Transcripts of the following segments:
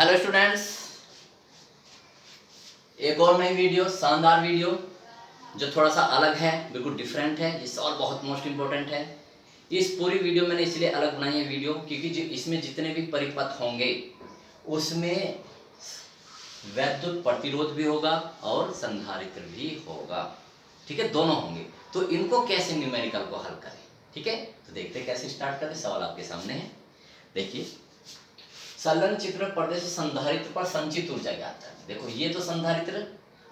Hello students, एक और नई वीडियो, शानदार वीडियो जो थोड़ा सा अलग है, बिल्कुल डिफरेंट है, जिससे और बहुत मोस्ट इम्पोर्टेंट है। इस पूरी वीडियो मैंने इसलिए अलग बनाई है वीडियो क्योंकि जो इसमें जितने भी परिपथ होंगे उसमें वैद्युत प्रतिरोध भी होगा और संधारित्र भी होगा। ठीक है, दोनों होंगे। तो इनको कैसे न्यूमेरिकल को हल करें, ठीक है, तो देखते हैं कैसे स्टार्ट करें। सवाल आपके सामने है, देखिए। संलग्न चित्र में पर्दे से संधारित्र पर संचित ऊर्जा ज्ञात है। देखो ये तो संधारित्र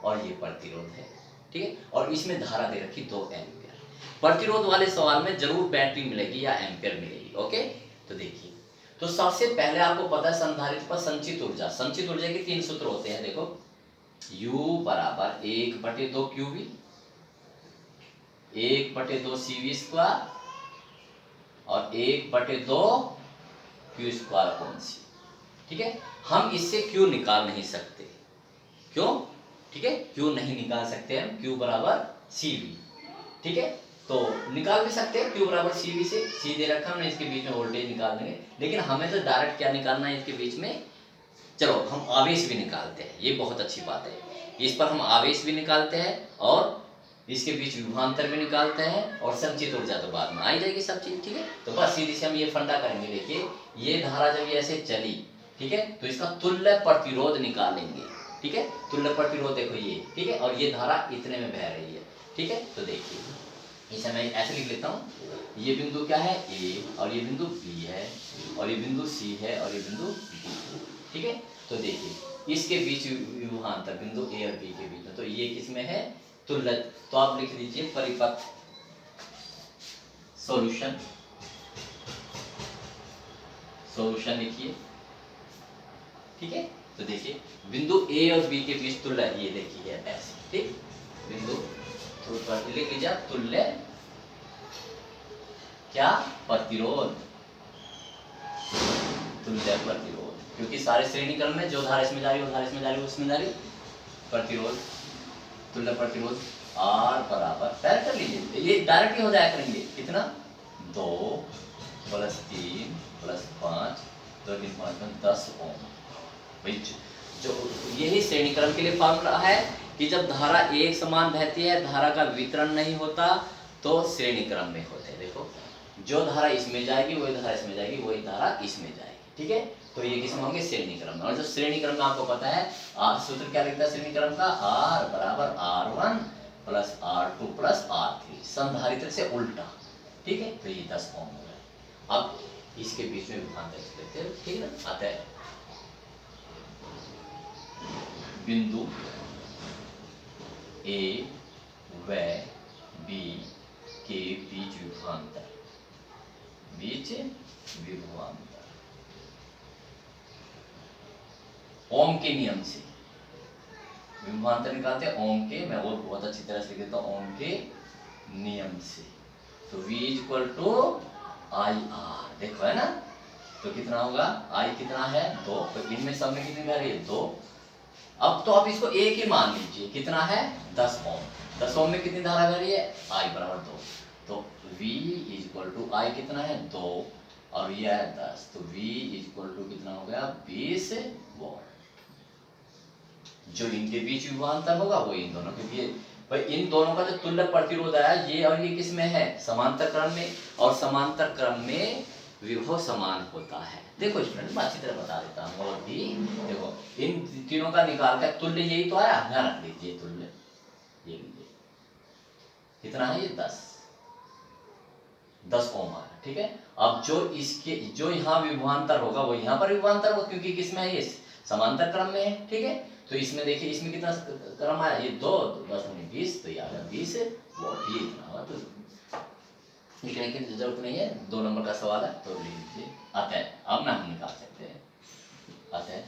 और ये प्रतिरोध है, ठीक है, और इसमें धारा दे रखी 2 एम्पियर। प्रतिरोध वाले सवाल में जरूर बैटरी मिलेगी या एम्पियर मिलेगी। ओके, तो देखिए, तो सबसे पहले आपको पता है संधारित्र पर संचित ऊर्जा। संचित ऊर्जा के 3 सूत्र होते हैं। देखो, U बराबर 1/2 QV, 1/2 CV स्क्वायर और 1/2 Q स्क्वायर अपॉन C। ठीक है, हम इससे Q निकाल नहीं सकते। क्यों? ठीक है, Q नहीं निकाल सकते हम, Q बराबर CV। ठीक है, तो निकाल भी सकते हैं Q बराबर CV से, C दे रखा हमने, इसके बीच में वोल्टेज निकाल देंगे। लेकिन हमें तो डायरेक्ट क्या निकालना है इसके बीच में, चलो हम आवेश भी निकालते हैं, ये बहुत अच्छी बात है। इस पर हम आवेश भी निकालते हैं और इसके बीच विभवांतर भी निकालते हैं और संचित ऊर्जा तो बाद में आ ही जाएगी सब चीज। ठीक है, तो बस सीधी से हम ये फंडा करेंगे। देखिए, ये धारा जब ये ऐसे चली, ठीक है, तो इसका तुल्य प्रतिरोध निकालेंगे। ठीक है, तुल्य प्रतिरोध देखो ये, ठीक है, और ये धारा इतने में बह रही है। ठीक है, तो देखिए इसे मैं ऐसे लिख लेता हूँ, ये बिंदु क्या है A और ये बिंदु B है और ये बिंदु C है और ये बिंदु D है। ठीक है, तो देखिए इसके बीच विभवांतर बिंदु A और B के बीच में, तो ये किसमें है, तुल्य। तो आप लिख दीजिए परिपथ सॉल्यूशन, सॉल्यूशन लिखिए। ठीक है, तो देखिए बिंदु A और B के बीच तुल्य, ये देखिए ऐसे, ठीक, बिंदु तो लिख लीजिए तुल्य क्या, प्रतिरोध, तुल्य प्रतिरोध, क्योंकि सारे श्रेणी क्रम में जो धारा इसमें जा रही है वो धारा इसमें जा रही है, उसमें जा रही, प्रतिरोध, तुल्य प्रतिरोध R बराबर, डायरेक्ट कर लीजिए, ये डायरेक्ट ही हो जाया करेंगे। कितना, 2 + 3 + 5 2 3 5 में 10 ओम। भाई जो यही श्रेणी क्रम के लिए फॉर्मूला है कि जब धारा एक समान बहती है, धारा का वितरण नहीं होता, तो श्रेणी क्रम में होते हैं। देखो, जो धारा इसमें जाएगी वही धारा इसमें जाएगी, वही धारा इसमें जाएगी। ठीक है, तो ये किसमें होंगे, श्रेणी क्रम में। और जो श्रेणी क्रम में आपको पता है सूत्र क्या लिखता है श्रेणी क्रम का, R बराबर R1 + R2 + R3, संधारित्र से उल्टा। ठीक है, तो ये 10 ओम हो गए। अब इसके बीच में विभवांतर देते हैं, ठीक है ना, आता है बिंदु A व B के बीच विभवांतर, बीच विभवांतर ओम के नियम से विभवांतर निकालते हैं, ओम के, मैं और बहुत अच्छी तरह से लिखता हूं, ओम के नियम से। तो V = IR, देखो है ना, तो कितना होगा, I कितना है 2, तो इनमें सब में कितनी धारा है 2। अब तो आप इसको एक ही मान लीजिए, कितना है 10 ओम। 10 ओम में कितनी धारा बह रही है, I बराबर 2, तो V = I कितना है 2 और यह है 10, तो V = कितना हो गया 20 वोल्ट। जो इनके बीच विभवांतर होगा वो इन दोनों, क्योंकि भाई इन दोनों का जो तुल्य प्रतिरोध है ये और ये किस में है, समांतर क्रम में, और समांतर क्रम में विभव समान होता है। देखो स्टूडेंट, मैं अच्छी तरह बता देता हूँ और भी। देखो इन तीनों का निकाल कर तुल्य यही तो आया, ध्यान रख लीजिए, तुल्य ये लीजिए कितना है, ये 10 ओम आया। ठीक है, अब जो इसके जो यहाँ विभवांतर होगा वो यहाँ पर विभवांतर होगा, क्योंकि किसमें है, ये समांतर क्रम में है। ठीक है, तो इसमें देखिए, इसमें कितना क्रम आया, ये 2 10 में 20, तो ये आ गया 20 वोल्ट, ये इतना हुआ। तो लिखने की जरूरत नहीं है, 2 नंबर का सवाल है तो लिख लीजिए। आता है, अब ना हम निकाल सकते हैं, आता है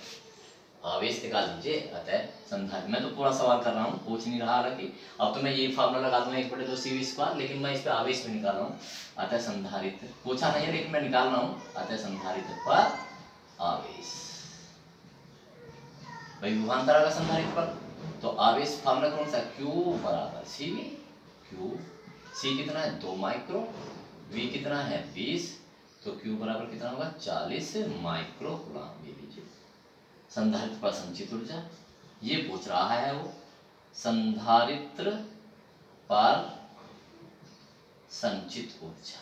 आवेश निकाल लीजिए। अतः संधारित्र, मैं तो पूरा सवाल कर रहा हूँ, पूछ नहीं रहा, हालांकि अब तो मैं ये फार्मूला लगा दूंगा 1/2 CV स्क्वायर, लेकिन मैं इस पे आवेश भी निकाल रहा हूँ। अतः संधारित्र पूछा नहीं है, लेकिन मैं निकाल रहा हूँ। अतः संधारित्र पर आवेश, भाई विभवांतर आएगा संधारित्र पर, तो आवेश फार्मूला कौन सा, Q बराबर CV। Q C कितना है 2 माइक्रो, V कितना है 20, तो Q बराबर कितना होगा 40 माइक्रो कूलम। ये लीजिए संधारित्र पर संचित ऊर्जा, ये पूछ रहा है वो, संधारित्र पर संचित ऊर्जा।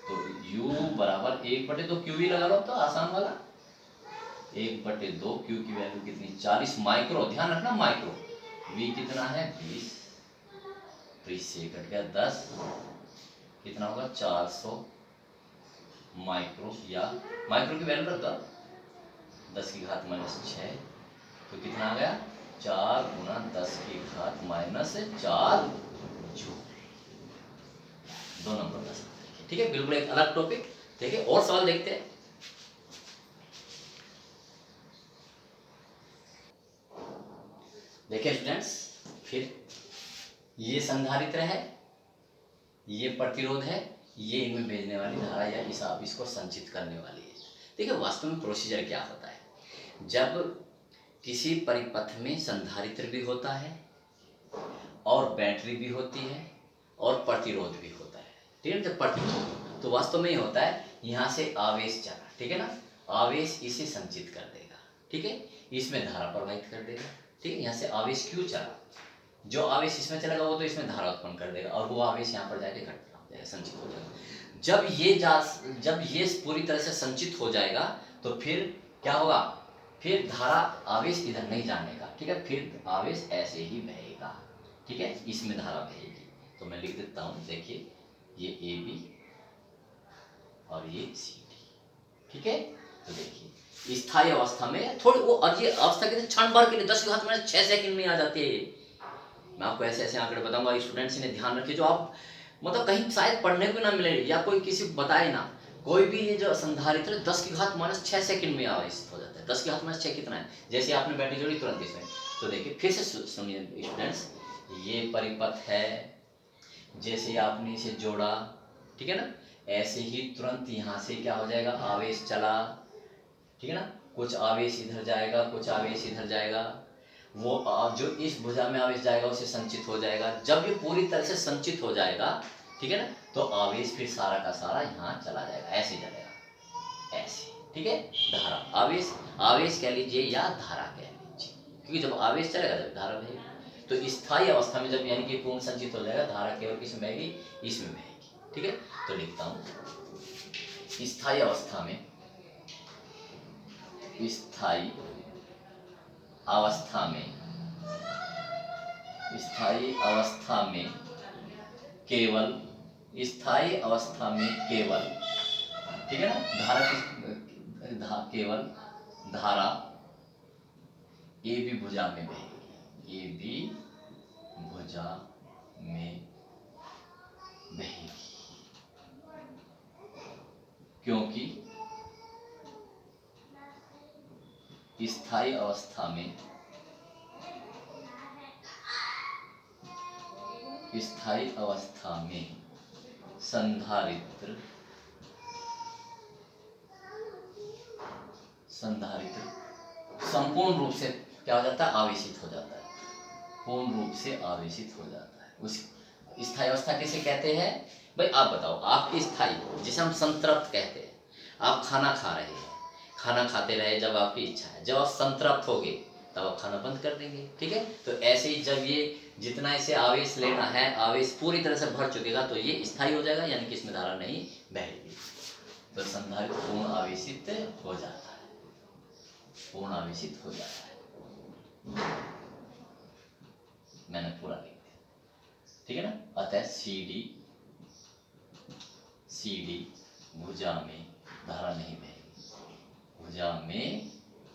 तो U बराबर 1/2 क्यू भी लगा लो, तो आसान वाला 1/2 क्यू की वैल्यू कितनी 40 माइक्रो, ध्यान रखना माइक्रो, V कितना है 20, तो इससे कट गया 10, कितना होगा 400 माइक्रो, या माइक्रो की वैल्यू रख दो 10 की घात -6, तो कितना आ गया 4 गुना 10 की घात -4 जूल। 2 नंबर का सवाल, ठीक है, बिल्कुल एक अलग टॉपिक। देखिए और सवाल देखते हैं। देखिए स्टूडेंट्स, फिर ये संधारित्र है, ये प्रतिरोध है, ये इनमें भेजने वाली धारा या इसको संचित करने वाली है। देखिए वास्तव में प्रोसीजर क्या होता है, जब किसी परिपथ में संधारित्र भी होता है और बैटरी भी होती है और प्रतिरोध भी होता है, ठीक है। जब प्रतिरोध तो वास्तव में ये होता है, यहाँ से आवेश चला, ठीक है ना, आवेश इसे संचित कर देगा, ठीक है, इसमें धारा प्रवाहित कर देगा, ठीक है। यहाँ से आवेश क्यों चला, जो आवेश इसमें चलेगा वो तो इसमें धारा उत्पन्न कर देगा, और वो आवेश यहाँ पर जाके इकट्ठा हो जाएगा, संचित हो जाएगा। जब ये पूरी तरह से संचित हो जाएगा तो फिर क्या होगा, फिर धारा आवेश इधर नहीं जाने का, ठीक है, फिर आवेश ऐसे ही बहेगा, ठीक है, इसमें धारा बहेगी। तो मैं लिख देता हूँ, देखिए ये AB और ये CD, ठीक है। तो देखिए स्थायी अवस्था में थोड़ी वो, और ये अवस्था कितने क्षण भर के लिए 10 की घात में 6 सेकंड में आ जाती है। मैं आपको ऐसे ऐसे आंकड़े बताऊंगा, स्टूडेंट्स ने ध्यान रखिए, जो आप मतलब कहीं शायद पढ़ने को ना मिले या कोई किसी बताए ना, कोई भी ये जो संधारित्र 10 की घात -6 सेकंड में आवेशित हो जाता है। 10 की घात -6 कितना है, जैसे आपने बैटरी जोड़ी तुरंत इसमें, तो देखिए फिर से सुनिए स्टूडेंट्स, ये परिपथ है, जैसे आपने इसे जोड़ा, ठीक है ना, ऐसे ही तुरंत यहाँ से क्या हो जाएगा, आवेश चला, ठीक है ना, कुछ आवेश इधर जाएगा, कुछ आवेश इधर जाएगा, वो जो इस भुजा में आवेश जाएगा उसे संचित हो जाएगा। जब ये पूरी तरह से संचित हो जाएगा, ठीक है ना, तो आवेश फिर सारा का सारा यहाँ चला जाएगा, ऐसे चलेगा, ऐसे, ठीक है। धारा आवेश कह लीजिए या धारा कह लीजिए, क्योंकि जब आवेश चलेगा जब धारा बहेगी। तो स्थायी अवस्था में जब यानी कि पूर्ण संचित हो जाएगा, धारा केवल किसमें बहेगी, इसमें बहेगी, ठीक है। तो लिखता हूँ, स्थायी अवस्था में स्थायी अवस्था में केवल ठीक है ना, केवल धारा AB भुजा में बहेगी, AB भुजा में बहेगी, क्योंकि स्थायी अवस्था में संधारित्र संपूर्ण रूप से क्या हो जाता है, आवेशित हो जाता है, पूर्ण रूप से आवेशित हो जाता है। उस स्थायी अवस्था किसे कहते हैं भाई, आप बताओ, आपकी स्थायी, जिसे हम संतृप्त कहते हैं, आप खाना खा रहे हैं, खाना खाते रहे जब आपकी इच्छा है, जब आप संतृप्त हो गए तब आप खाना बंद कर देंगे, ठीक है। तो ऐसे ही जब ये जितना इसे आवेश लेना है, आवेश पूरी तरह से भर चुकेगा, तो ये स्थायी हो जाएगा, यानी कि इसमें धारा नहीं बहेगी। तो संधारित्र पूर्ण आवेशित हो जाता है, पूर्ण आवेशित हो जाता है। मैंने पूरा लिख दिया, ठीक है ना। अतः CD भुजा में धारा नहीं बहेगी, भुजा में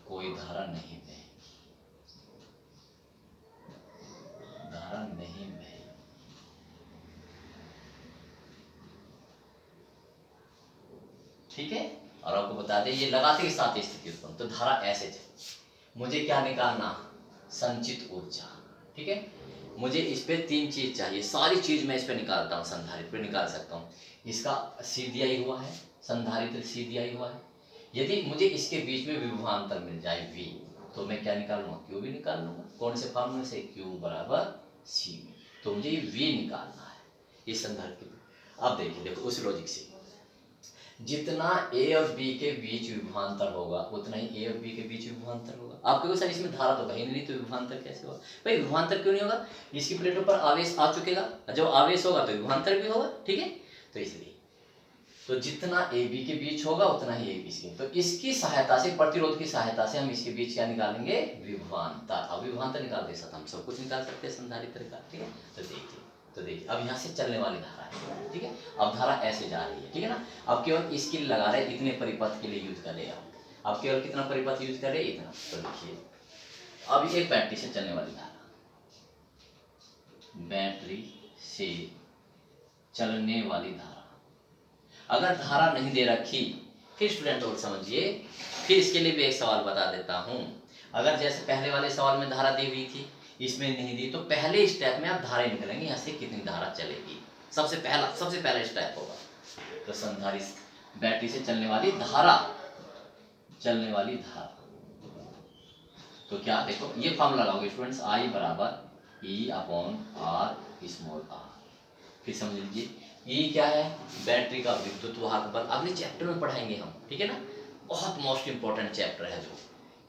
कोई धारा नहीं बहेगी, धारा नहीं बहेगी, ठीक है। और आपको बता दें, ये लगाते के साथ स्थिति उत्पन्न, तो धारा ऐसे चले, मुझे क्या निकालना, संचित ऊर्जा, ठीक है। मुझे इस पे 3 चीज चाहिए, सारी चीज मैं इस पे निकालता हूँ, संधारित्र पे निकाल सकता हूँ। इसका C दिया ही हुआ है, संधारित्र C दिया ही हुआ है। यदि मुझे इसके बीच में विभवांतर मिल जाए V, तो मैं क्या निकाल लूँगा, Q भी निकाल लूँगा। कौन से फॉर्मूले से, Q बराबर C। तो मुझे ये V निकालना है, ये संधारित्र। अब देखिए, देखो उस लॉजिक से, जितना ए और बी के बीच विभवांतर होगा उतना ही ए और बी के बीच विभवांतर होगा। आप कहोगे सर इसमें धारा तो कहीं नहीं, तो विभवांतर कैसे होगा? भाई विभवांतर क्यों नहीं होगा? इसकी प्लेटों पर आवेश आ चुकेगा, जब आवेश होगा तो विभवांतर भी होगा, ठीक है। तो इसलिए तो जितना ए बी के बीच होगा उतना ही ए बी के, तो इसकी सहायता से, प्रतिरोध की सहायता से हम इसके बीच क्या निकालेंगे? विभवांतर। अब विभवांतर निकालते साथ हम सब कुछ निकाल सकते हैं संधारित्र का, ठीक है। तो देखिए अब यहाँ से चलने वाली धारा है, ठीक है। अब धारा ऐसे जा रही है, ठीक है ना। अब केवल इसके लिए लगा रहे, इतने परिपथ के लिए यूज कर रहे हैं। अब केवल कितना परिपथ यूज कर रहे हैं? इतना। तो देखिए अब एक बैटरी से चलने वाली धारा, बैटरी से चलने वाली धारा, अगर धारा नहीं दे रखी, फिर स्टूडेंट और समझिए, फिर इसके लिए भी एक सवाल बता देता हूं। अगर जैसे पहले वाले सवाल में धारा दी हुई थी, इसमें नहीं दी, तो पहले स्टेप में आप धारा निकलेंगे, यहाँ से कितनी धारा चलेगी, सबसे पहला स्टेप होगा। तो संधारित्र बैटरी से चलने वाली धारा, तो क्या देखो ये फॉर्मूला लगाओगे स्टूडेंट्स, I बराबर E upon R small r। फिर समझ लीजिए E क्या है? बैटरी का विद्युत वाहक बल, अगले चैप्टर में पढ़ाएंगे हम, ठीक है ना। बहुत मोस्ट इंपॉर्टेंट चैप्टर है जो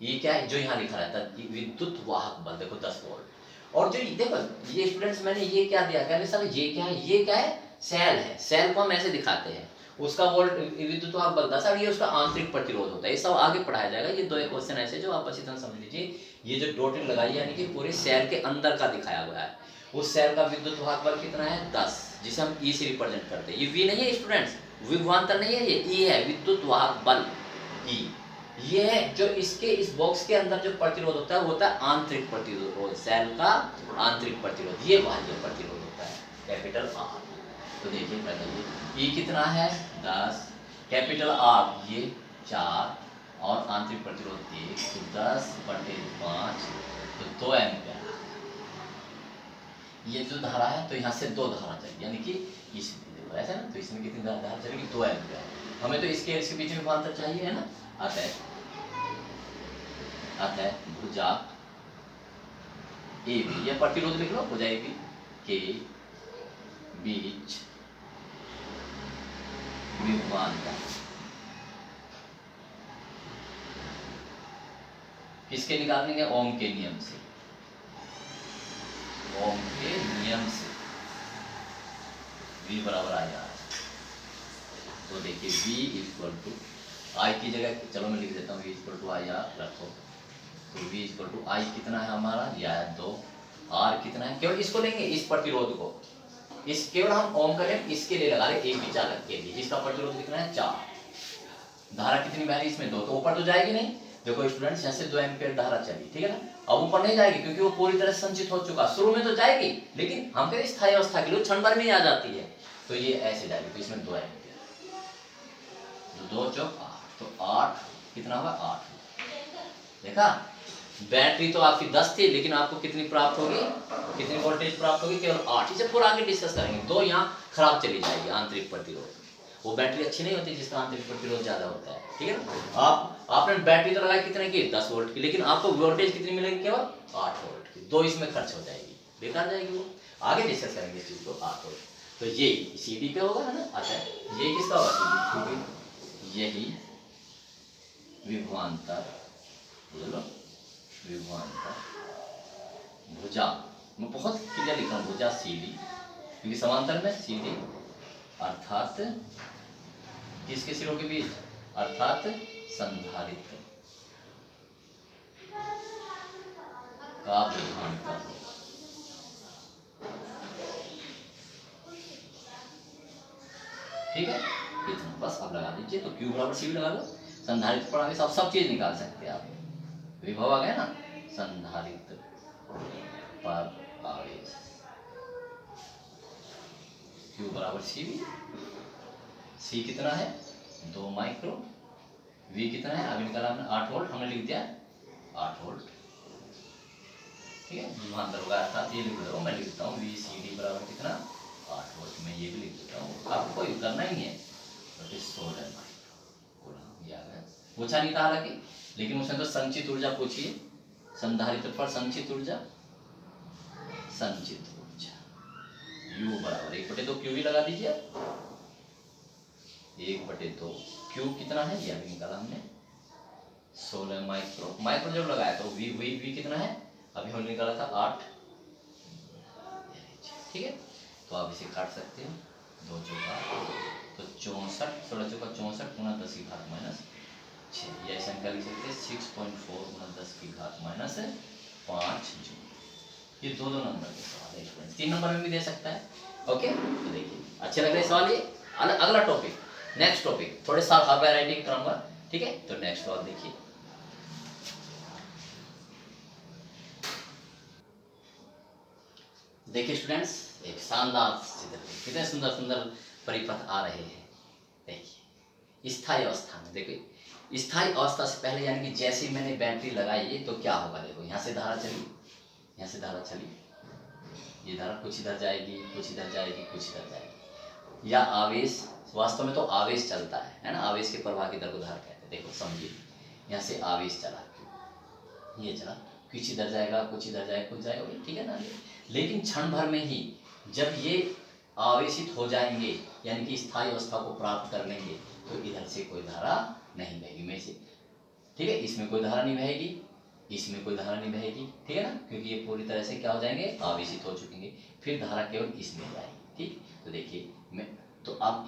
E क्या है, जो यहाँ लिखा रहता है विद्युत वाहक बल, देखो 10 वोल्ट। और जो देखो ये स्टूडेंट्स मैंने ये क्या दिया, कहने साल ये क्या है? ये क्या है? सेल है। सेल को हम ऐसे दिखाते हैं, उसका वोल्ट विद्युत वाहक बल 10 और ये उसका आंतरिक प्रतिरोध होता है। ये सब आगे पढ़ाया जाएगा। ये दो एक क्वेश्चन ऐसे जो आप अच्छी तरह समझ लीजिए। ये जो डॉटेड लगाई यानी कि पूरे सेल के अंदर का दिखाया गया है। उस सेल का विद्युत वाहक बल कितना है? 10, जिसे हम E से रिप्रेजेंट करते हैं। ये V नहीं है स्टूडेंट्स, विभवांतर नहीं है, ये E है, विद्युत वाहक बल E। ये है जो इसके इस बॉक्स के अंदर जो प्रतिरोध होता है वो होता है आंतरिक प्रतिरोध, सेल का आंतरिक प्रतिरोध। ये बाह्य प्रतिरोध होता है, कैपिटल R। तो देखिए बताइए E कितना है? 10, कैपिटल R ये 4 और आंतरिक प्रतिरोध 1, तो 10/5, तो 2 एम्पीयर। ये जो धारा है तो यहाँ से 2 धारा चाहिए, यानी कि इसमें देखो ऐसा ना, तो इसमें कितनी धारा चलेगी? 2 एम्पीयर। हमें तो इसके बीच में विभवांतर चाहिए, है ना। आता है भुजा ए बी, या प्रतिरोध लिख लो, भुजा ए बी के बीच विभवांतर किसके निकालेंगे? ओम के नियम से, ओम के नियम से V बराबर आ जा। तो देखिए V इक्वल टू I की जगह, चलो मैं लिख देता हूँ, V equal to I R रखो। तो V इक्वल टू I कितना है हमारा? यह है 2, R कितना है? केवल इसको लेंगे, इस प्रतिरोध को, इस केवल हम ओम करें, इसके लिए लगा रहे एक बी चालक के लिए, जिसका प्रतिरोध कितना है? 4। धारा कितनी बह रही इसमें? 2, तो ऊपर तो जाएगी नहीं। देखो स्टूडेंट्स यहाँ से 2 एम्पीयर धारा चली, ठीक है ना। अब ऊपर नहीं जाएगी क्योंकि वो पूरी तरह संचित हो चुका। शुरू में तो जाएगी, लेकिन हम कहते हैं स्थायी अवस्था के लिए क्षण भर में ही आ जाती है, तो ये ऐसे जाएगी। तो इसमें 2 एम्पीयर, 2 चौक 8, तो 8 कितना होगा? 8। देखा, बैटरी तो आपकी 10 थी, लेकिन आपको कितनी प्राप्त होगी? कितनी वोल्टेज प्राप्त होगी? केवल 8। इसे पूरा आगे डिस्कस करेंगे। 2 यहाँ खराब चली जाएगी, आंतरिक प्रतिरोध। वो बैटरी अच्छी नहीं होती जिसका आंतरिक प्रतिरोध ज्यादा होता है, ठीक है ना। आपने बैटरी तो लगाई कितने की? 10 वोल्ट की, लेकिन आपको वोल्टेज कितनी मिलेगी? केवल 8 वोल्ट की। 2 इसमें खर्च हो जाएगी, बेकार जाएगी वो। आगे डिस्कस करेंगे इस चीज को। 8 वोल्ट तो ये CD पे होगा, है ना। अच्छा, ये किसका होगा? CD। यही विभवांतर, बोलो विभवांतर भुजा, मैं बहुत क्लियर लिखा हूँ, भुजा CD, क्योंकि समांतर में CD अर्थात किसके सिरों के बीच? अर्थात संधारित्र का विभवांतर। ठीक है, इतना बस आप लगा दीजिए। तो Q बराबर CV लगा दो। संधारित्र पर आगे सब चीज निकाल सकते हैं आप। विभव आ गया ना, संधारित्र पर आवेश Q बराबर CV। C कितना है? 2 माइक्रो। V कितना है? अभी निकाला हमने 8 वोल्ट, हमने लिख दिया 8 वोल्ट, ठीक है। विभवांतर होगा अर्थात ये लिख दो, मैं लिख देता हूँ VCD बराबर कितना? 8 वोल्ट। मैं ये भी लिख देता हूँ, आपको कोई करना ही है। तो 16 माइक्रो ये आ गया। पूछा नहीं था हालांकि, लेकिन उसने तो संचित ऊर्जा पूछी है। संधारित्र पर संचित ऊर्जा, U बराबर 1/2 Q भी लगा दीजिए। 1/2 क्यू कितना है, ये अभी निकाला हमने 16 माइक्रो, माइक्रो जब लगाया तो वी वी वी कितना है, अभी हमने निकाला था 8। ठीक है, तो आप इसे काट सकते हो, 2 चौका तो 64, 16 चौका 64 गुना 10 की घात -6, यह संख्या लिख सकते हैं 6.4 गुना 10 की घात -5 जूल। ये दो नंबर के सवाल है स्टूडेंट, 3 नंबर में भी दे सकता है। ओके, तो देखिए अच्छे लग रहे सवाल ये। अगला टॉपिक, नेक्स्ट टॉपिक थोड़े सा हाफ राइटिंग कराऊंगा, ठीक है। तो नेक्स्ट सवाल देखिए, देखिए स्टूडेंट्स, एक शानदार चित्र, कितने सुंदर सुंदर परिपथ आ रहे हैं। देखिए स्थायी अवस्था में, देखिए स्थायी अवस्था से पहले यानी कि जैसे ही मैंने बैटरी लगाई तो क्या होगा, देखो यहाँ से धारा चली, यहाँ से धारा चली, ये धारा कुछ इधर जाएगी, कुछ इधर जाएगी, कुछ इधर जाएगी, या आवेश, वास्तव में तो आवेश चलता है ना, आवेश के प्रवाह की दर को धारा कहते हैं। देखो समझिए, यहाँ से आवेश चला, ये चला, कुछ इधर जाएगा, कुछ इधर जाएगा, कुछ जाएगा, ठीक है ना। लेकिन क्षण भर में ही जब ये आवेशित हो जाएंगे यानी कि स्थायी अवस्था को प्राप्त कर लेंगे तो इधर से कोई धारा नहीं बहेगी में से, ठीक है, इसमें कोई धारा नहीं बहेगी, इसमें कोई धारा नहीं बहेगी, ठीक है ना, क्योंकि ये पूरी तरह से क्या हो जाएंगे, आवेशित हो चुकेंगे, फिर धारा केवल इसमें जाएगी। ठीक, तो देखिए मैं, तो आप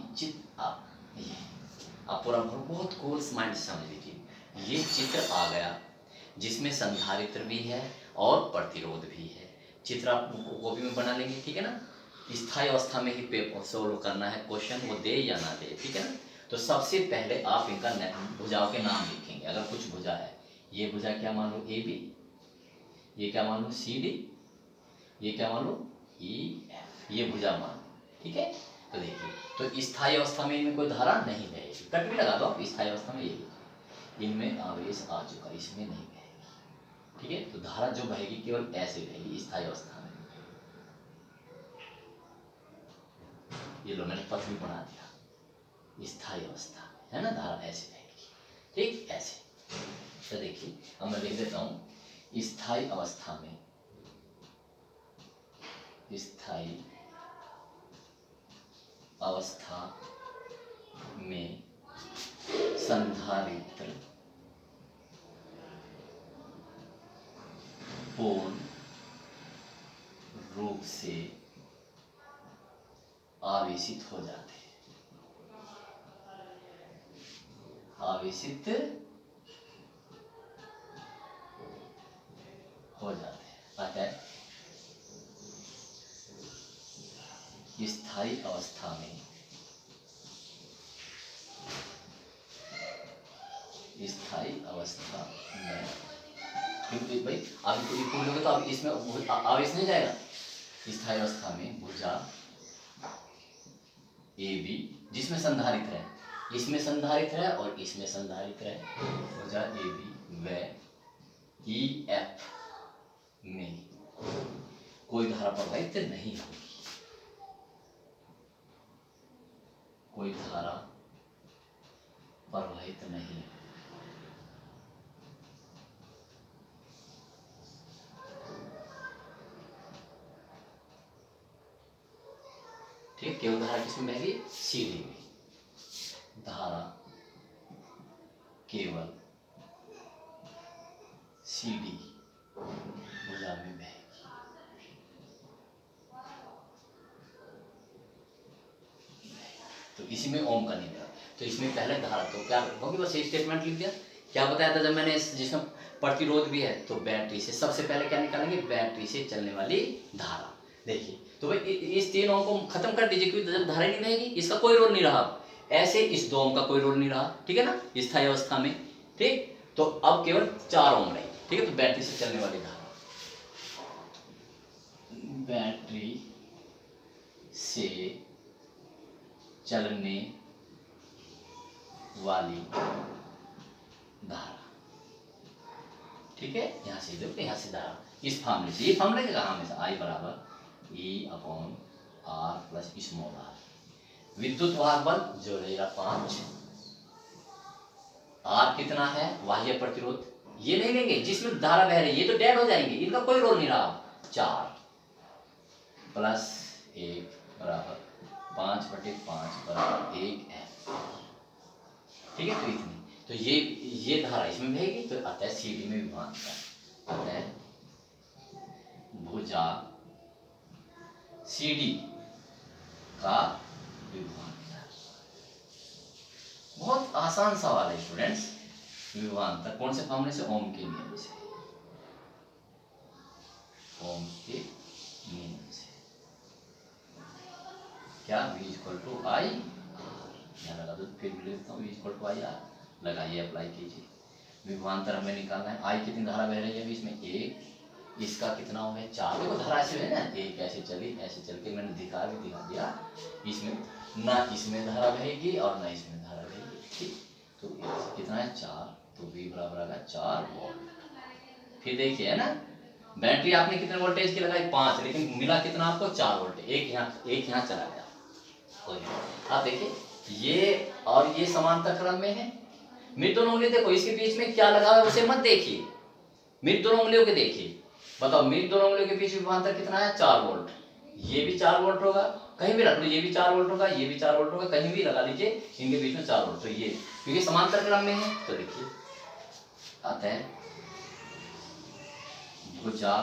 पूरा बहुत कोर्स माइंड से समझ लीजिए, ये चित्र आ गया जिसमें संधारित्र भी है और प्रतिरोध भी है। चित्र आप कॉपी में बना लेंगे, ठीक है ना। स्थायी अवस्था में ही पेपर सोल्व करना है, क्वेश्चन वो दे या ना दे, ठीक है ना। तो सबसे पहले आप इनका भुजाओं के नाम लिखेंगे। अगर कुछ भुजा है, ये भुजा क्या मान लो AB, ये क्या मान लो CD, ये क्या मान लो EF, ये भुजा मान लो, ठीक है। तो देखिए, तो स्थायी अवस्था में इनमें कोई धारा नहीं बहेगी, कट भी लगा दो आप, स्थायी अवस्था में ये इनमें आवेश आ चुका, इसमें नहीं बहेगी, ठीक है। तो धारा जो बहेगी केवल ऐसे बहेगी स्थायी अवस्था में। ये लो मैंने पथ भी बना दिया, स्थायी अवस्था है ना, धारा ऐसे बहेगी, ठीक ऐसे। तो देखिए अब मैं लिख देता हूं, स्थायी अवस्था में, स्थायी अवस्था में संधारित्र पूर्ण रूप से आवेशित हो जाते हैं, आवेशित हो जाते हैं। अतः स्थायी अवस्था में, स्थायी अवस्था में, क्योंकि भाई आप पूर्ण लोगे तो अब इसमें आवेश नहीं जाएगा। स्थायी अवस्था में भुजा AB जिसमें संधारित्र है, इसमें संधारित्र है और इसमें संधारित्र है, भुजा AB व EF में कोई धारा प्रवाहित नहीं होगी, कोई धारा प्रवाहित नहीं। ठीक, केवल धारा किसमें बहेगी, CD में, धारा केवल CD भुजा में बहेगी। तो इसी में ओम का नियम, तो इसमें पहले धारा तो क्या होगी, बस एक स्टेटमेंट लिख दिया। क्या बताया था जब मैंने जिसमें प्रतिरोध भी है, तो बैटरी से सबसे पहले क्या निकालेंगे, बैटरी से चलने वाली धारा। देखिए तो भाई इस 3 ओम को खत्म कर दीजिए, क्योंकि जब धारा नहीं बहेगी इसका कोई रोल नहीं रहा। ऐसे इस 2 ओम का कोई रोल नहीं रहा, ठीक है ना, स्थायी अवस्था में। ठीक, तो अब केवल 4 ओम रही, ठीक है। तो बैटरी से चलने वाली धारा, बैटरी से चलने वाली धारा, ठीक है। यहाँ से देखो, यहाँ से धारा इस फार्मूले से, ये फार्मूले का हमेशा I बराबर E/R प्लस स्मॉल r, विद्युत वाहक बल जो रहेगा 5, R कितना है, बाह्य प्रतिरोध, ये नहीं लेंगे जिसमें धारा बह रही है, ये तो डेड हो जाएंगे, इनका कोई रोल नहीं रहा, 4 प्लस 1 बराबर 5/5 बराबर 1 है। ठीक है, तो इतनी, तो ये धारा इसमें बहेगी, तो अतः CD में विभवांतर, अतः भुजा CD का विभवांतर। बहुत आसान सवाल है स्टूडेंट्स। विभवांतर कौन से फॉर्मूले से? ओम के नियम से, ओम के नियम से। क्या? V इक्वल टू आई, यहाँ लगा दो, फिर भी लिखता हूँ V equal to I R, लगाइए, अप्लाई कीजिए। विभवांतर हमें निकालना है। आई कितनी धारा बह रही है अभी इसमें? एक, इसका कितना हो गया? 4। देखो धारा ऐसे है ना, एक ऐसे चली, ऐसे चल के मैंने दिखा दिया, इसमें ना इसमें धारा बहेगी और ना इसमें धारा बहेगी, ठीक। तो कितना है? 4, तो V बराबर आएगा 4 वोल्ट। फिर देखिए, है ना, बैटरी आपने कितने वोल्टेज की लगाई? 5, लेकिन मिला कितना आपको? 4 वोल्ट। एक यहाँ चला गया। आप देखिए, ये और ये समांतर क्रम में है। मेरी दोनों उंगली देखो, इसके बीच में क्या लगा हुआ है उसे मत देखिए, मेरी दोनों उंगलियों के देखिए। बताओ, मेरी दोनों उंगलियों के बीच विभवांतर कितना है? 4 वोल्ट। ये भी 4 वोल्ट होगा, कहीं भी रख लो, ये भी 4 वोल्ट होगा, ये भी 4 वोल्ट होगा, कहीं भी लगा लीजिए, इनके बीच में 4 वोल्ट। तो ये क्योंकि समांतर क्रम में है, तो देखिए आता है भुजा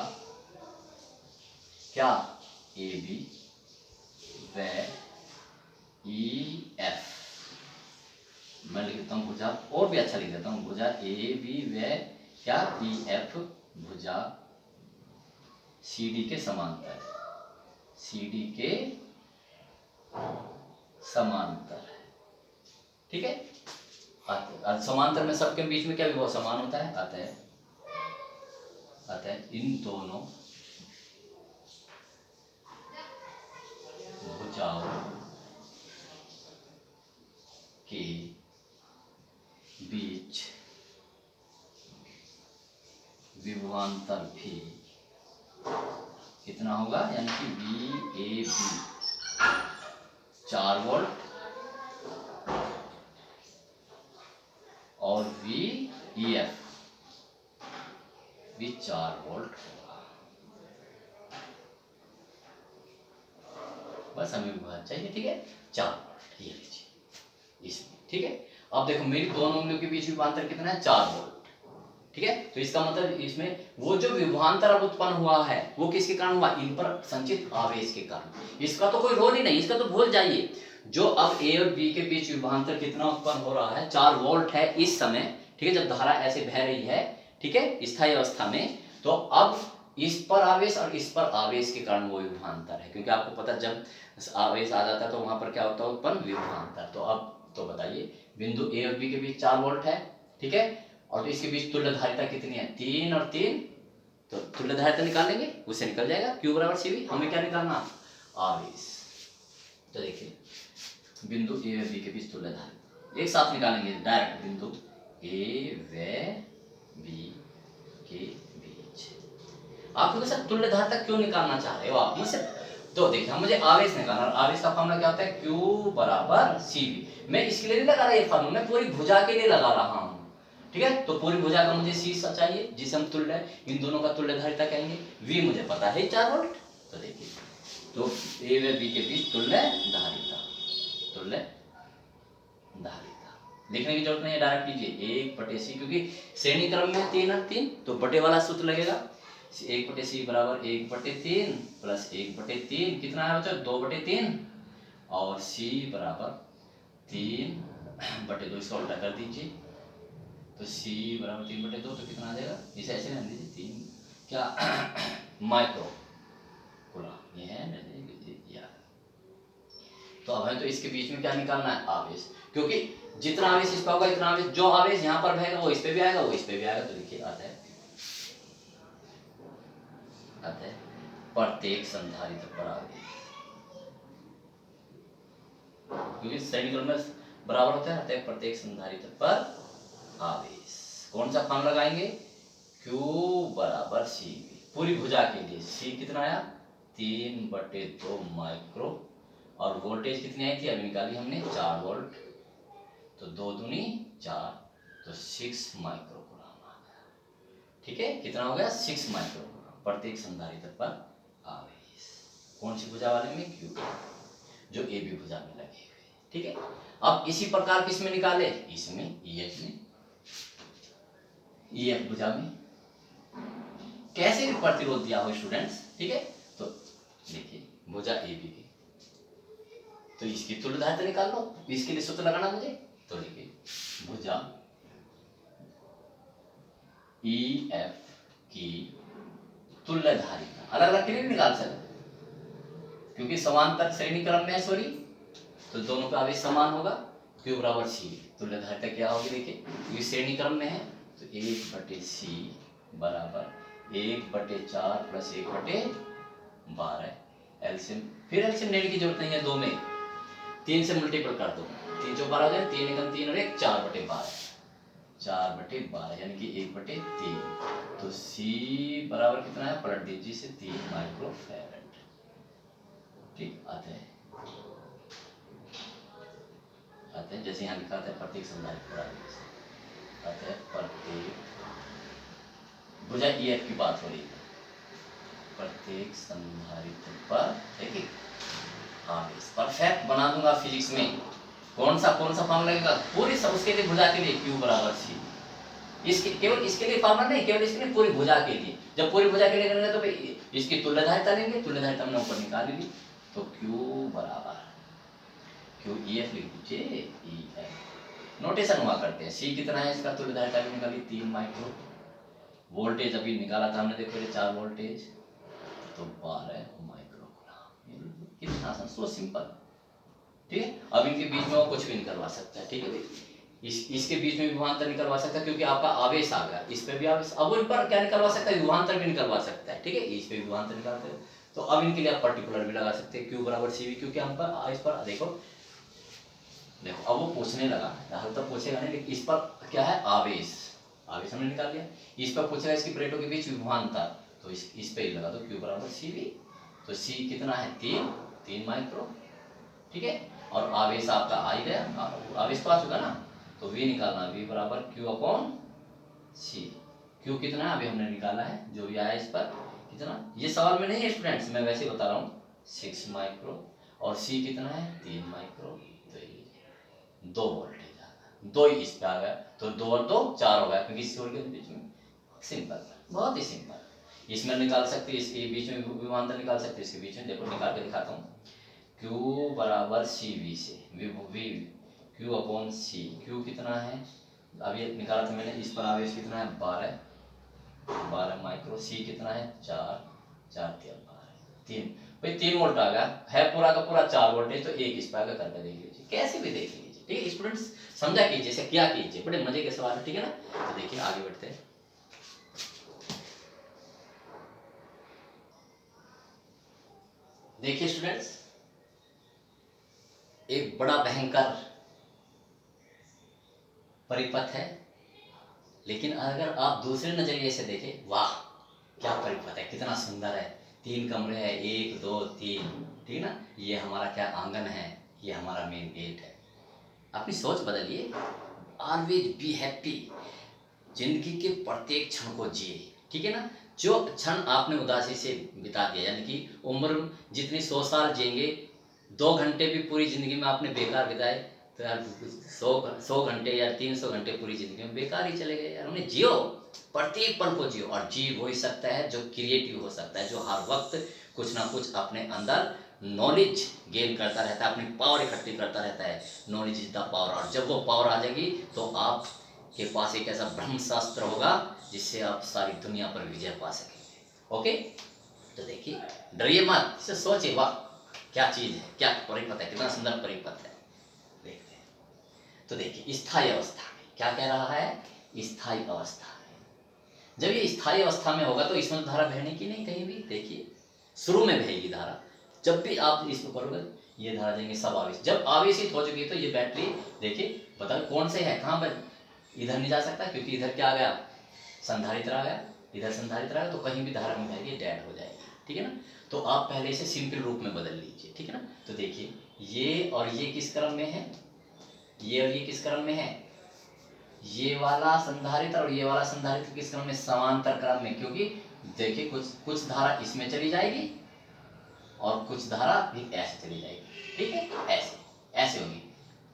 क्या? AB व EF, मैं लिख देता हूँ भुजा, और भी अच्छा लिख देता हूँ, भुजा AB व क्या? EF भुजा CD के समांतर, CD के समांतर, ठीक है। समांतर में सबके बीच में क्या विभव समान होता है? अतः इन दोनों भुजाओं के बीच विभवांतर भी कितना होगा? यानी कि VAB 4 वोल्ट और VEF भी 4 वोल्ट होगा। बस हमें विभवांतर चाहिए, ठीक है, 4 वोल्ट, ये लीजिए इसमें, ठीक है। अब देखो, मेरी दोनों उंगलियों के बीच विभवांतर कितना है? 4 वोल्ट, ठीक है। तो इसका मतलब इसमें वो जो विभवांतर अब उत्पन्न हुआ है वो किसके कारण हुआ? इन पर संचित आवेश के कारण। इसका तो कोई रोल ही नहीं, इसका तो भूल जाइए। जो अब A और B के बीच विभवांतर कितना उत्पन्न हो रहा है? 4 वोल्ट है इस समय, ठीक है, जब धारा ऐसे बह रही है, ठीक है, स्थायी अवस्था में। तो अब इस पर आवेश और इस पर आवेश के कारण वो विभवांतर है, क्योंकि आपको पता, जब आवेश आ जाता है तो वहां पर क्या होता है? उत्पन्न विभवांतर। तो अब तो बताइए, बिंदु A और B के बीच 4 वोल्ट है, ठीक है, और तो इसके बीच तुल्य धारिता कितनी है? 3 और 3, तो तुल्य धारिता निकालेंगे, उससे निकल जाएगा Q बराबर CV। हमें क्या निकालना? आवेश। तो देखिए, बिंदु A और B के बीच तुल्य धारिता एक साथ निकालेंगे डायरेक्ट, बिंदु A व B के बीच। आप लोग सर तुल्य धारिता क्यों निकालना चाह रहे हो आप मुझसे? तो देखिए, मुझे आवेश निकालना, आवेश का फॉर्मूला क्या होता है? Q बराबर CV। मैं इसके लिए नहीं लगा रहा ये फॉर्मूला, मैं पूरी भुजा के लिए लगा रहा हूँ, ठीक है। तो पूरी भुजा का मुझे सी चाहिए, जिसे हम तुल्य, इन दोनों का तुल्य धारिता कहेंगे। V मुझे पता है 4 वोल्ट। तो देखिए, तो A व B के बीच तुल्य धारिता, तुल्य धारिता लिखने की जरूरत नहीं है, डायरेक्ट कीजिए 1/C, क्योंकि श्रेणी क्रम में 3 और 3, तो बटे वाला सूत्र लगेगा। 1/C बराबर 1/3 प्लस 1/3 कितना है बच्चों? 2/3, और C बराबर 3/2, इसका उल्टा कर दीजिए, तो C बराबर 3/2, तो कितना आ जाएगा? इसे ऐसे रहने दीजिए, 3 क्या माइक्रो कूलम, ये है यार। तो अब है, तो इसके बीच में क्या निकालना है? आवेश, क्योंकि जितना आवेश इस पर होगा, इतना आवेश, जो आवेश यहाँ पर बहेगा वो इस पे भी आएगा, वो इस पे भी आएगा। तो देखिए, आता है प्रत्येक संधारित्र पर आवेश, क्योंकि श्रेणी में बराबर होता है, अतः प्रत्येक संधारित्र पर आवेश। कौन सा फॉर्म लगाएंगे? Q बराबर CV, पूरी भुजा के लिए। C कितना आया? 3/2 माइक्रो, और वोल्टेज कितनी आई थी अभी निकाली हमने? 4 वोल्ट, तो 2 दूनी 4, तो 6 माइक्रो कूलम आ गया, ठीक है। कितना हो गया? 6 माइक्रो कूलम प्रत्येक संधारित्र पर आवेश। कौन सी भुजा वाले में? Q, जो AB भुजा में लगे हुए, ठीक है। अब इसी प्रकार किस में निकाले, इसमें EF में, EF भुजा में कैसे भी प्रतिरोध दिया हो स्टूडेंट्स, ठीक है। तो देखिए भुजा AB की, तो इसकी तुल्यधारिता निकाल लो, इसके लिए सूत्र लगाना मुझे, तो देखिए भुजा EF की तुल्यधारिता अलग अलग के लिए निकाल सकते क्योंकि समांतर श्रेणी क्रम में है, सॉरी, तो दोनों का आवेश समान होगा, Q बराबर C। तुल्यधारिता क्या होगी देखिए, क्योंकि श्रेणी क्रम में है तो 1/C बराबर 1/4 प्लस 1/12 एलसीएम, फिर एलसीएम लेने की जरूरत नहीं है, 2 में 3 से मल्टीपल कर दो, 3 चौक 12 हो जाए, 3 एकम 3 और 1 4/12, 4/12 यानी कि 1/3। तो C बराबर कितना है, पलट दीजिए से 3 माइक्रोफैरड, ठीक। अतः जैसे यहाँ लिखा था प्रत्येक संधारित्र, अतः प्रत्येक भुजा EF की बात हो रही है, प्रत्येक संधारित्र पर देखिए आवेश परफेक्ट बना दूंगा फिजिक्स में, कौन सा फॉर्म लगेगा, पूरी सब उसके लिए भुजा के लिए Q बराबर C, इसके केवल इसके लिए फॉर्मूला नहीं, केवल इसके लिए पूरी भुजा के लिए, जब पूरी भुजा के लिए करेंगे तो भाई इसकी तुल्यधारिता लेंगे, तुल्यधारिता हमने ऊपर निकाल ली, तो Q बराबर EF लिख दीजिए, EF नोटेशन हुआ करते हैं, C कितना है इसका तुल्यधारिता भी निकाली 3 माइक्रो, वोल्टेज अभी निकाला था हमने, देखो ये 4 वोल्टेज, तो 12 माइक्रोग्राम, कितना आसान, सो सिंपल, ठीक है। अब इनके बीच में वो कुछ भी निकलवा सकता है, ठीक है भाई, इसके बीच में विभवांतर निकलवा सकता है क्योंकि आपका आवेश आ गया, इस पे भी आवेश, अब इन पर क्या निकलवा सकता है, विभवांतर भी निकलवा सकता है, ठीक है, इस पे विभवांतर निकालते हैं, तो अब इनके लिए आप पर्टिकुलर भी लगा सकते हैं, Q बराबर CV, क्योंकि हम पर इस पर देखो अब वो पूछने लगा, हल तो पूछेगा नहीं, लेकिन इस पर क्या है, आवेश हमने निकाल लिया, इस पर पूछेगा इसकी प्लेटों के बीच विभवांतर, तो इस पे ही लगा दो Q बराबर CV, तो C कितना है 3 माइक्रो, ठीक है, और आवेश आपका आ ही गया, आवेश पास होगा ना, तो V निकालना, V बराबर Q/C, Q कितना है अभी हमने निकाला है, जो भी आया इस पर कितना, ये सवाल में नहीं है स्टूडेंट्स, मैं वैसे बता रहा हूँ, 6 माइक्रो, और C कितना है 3 माइक्रो, तो 2 वोल्टेज आ गया, 2 ही इस पे आ गया, तो 2 और 2 4 हो गया, क्योंकि इस वोल्टेज के बीच में, सिंपल, बहुत ही सिंपल, इसमें निकाल सकते, इसके बीच में विभवांतर निकाल सकते, इसके बीच में देखो निकाल के दिखाता हूँ, Q बराबर CV से Q/C, Q कितना है अभी निकाला था मैंने, इस पर आवेश कितना है 12 माइक्रो, C कितना है 4 3 भाई 3 वोल्ट आ गया है, पूरा का पूरा 4 वोल्टेज, तो एक इस पर आगे करके देख लीजिए, कैसे भी देख लीजिए, ठीक है स्टूडेंट्स, समझा कीजिए, से क्या कीजिए, बड़े मजे के सवाल है, ठीक है ना। तो देखिए आगे बढ़ते हैं, देखिए स्टूडेंट्स, एक बड़ा भयंकर परिपथ है, लेकिन अगर आप दूसरे नजरिए से देखें, वाह क्या परिपथ है, कितना सुंदर है, 3 कमरे हैं, 1 2 3, ठीक है ना, ये हमारा क्या आंगन है, ये हमारा मेन गेट है। अपनी सोच बदलिए, ऑलवेज बी हैप्पी, जिंदगी के प्रत्येक क्षण को जिए, ठीक है ना, जो क्षण आपने उदासी से बिता दिया, यानी कि उम्र जितनी 100 साल जिएंगे, 2 घंटे भी पूरी जिंदगी में आपने बेकार बिताए, तो यार 100 घंटे या 300 घंटे पूरी जिंदगी में बेकार ही चले गए यार, उन्हें जियो, प्रत्येक पल को जियो, और जी वो ही सकता है जो क्रिएटिव हो सकता है, जो हर वक्त कुछ ना कुछ अपने अंदर नॉलेज गेन करता रहता है, अपनी पावर इकट्ठी करता रहता है, नॉलेज इज द पावर, और जब वो पावर आ जाएगी तो आप के पास एक ऐसा ब्रह्मशास्त्र होगा जिससे आप सारी दुनिया पर विजय पा सकेंगे। ओके, तो देखिए डरिए मत, इसे सोचिए, वाह क्या चीज है, क्या परिपथ है, कितना सुंदर परिपथ है, देखते हैं। तो देखिए स्थायी अवस्था में क्या कह रहा है, स्थायी अवस्था में, जब ये स्थायी अवस्था में होगा तो इसमें धारा बहने की नहीं कहीं भी, देखिए शुरू में बहेगी धारा, जब भी आप इसको करोगे ये धारा देंगे सब आवेश, जब आवेशित हो चुकी है तो ये बैटरी देखिए बताओ कौन से है, कहाँ पर, इधर नहीं जा सकता क्योंकि इधर क्या आ गया, संधारित्र आ गया, इधर संधारित्र आ गया, तो कहीं भी धारा नहीं बहेगी, डेड हो जाएगी, ठीक है ना। तो आप पहले इसे सिंपल रूप में बदल लीजिए, ठीक है ना। तो देखिए ये और ये किस क्रम में है, ये और ये किस क्रम में है, ये वाला संधारित्र और ये वाला संधारित्र किस क्रम में, समांतर क्रम में, क्योंकि देखिए कुछ धारा इसमें चली जाएगी और कुछ धारा भी ऐसे चली जाएगी, ठीक है, ऐसे ऐसे होगी,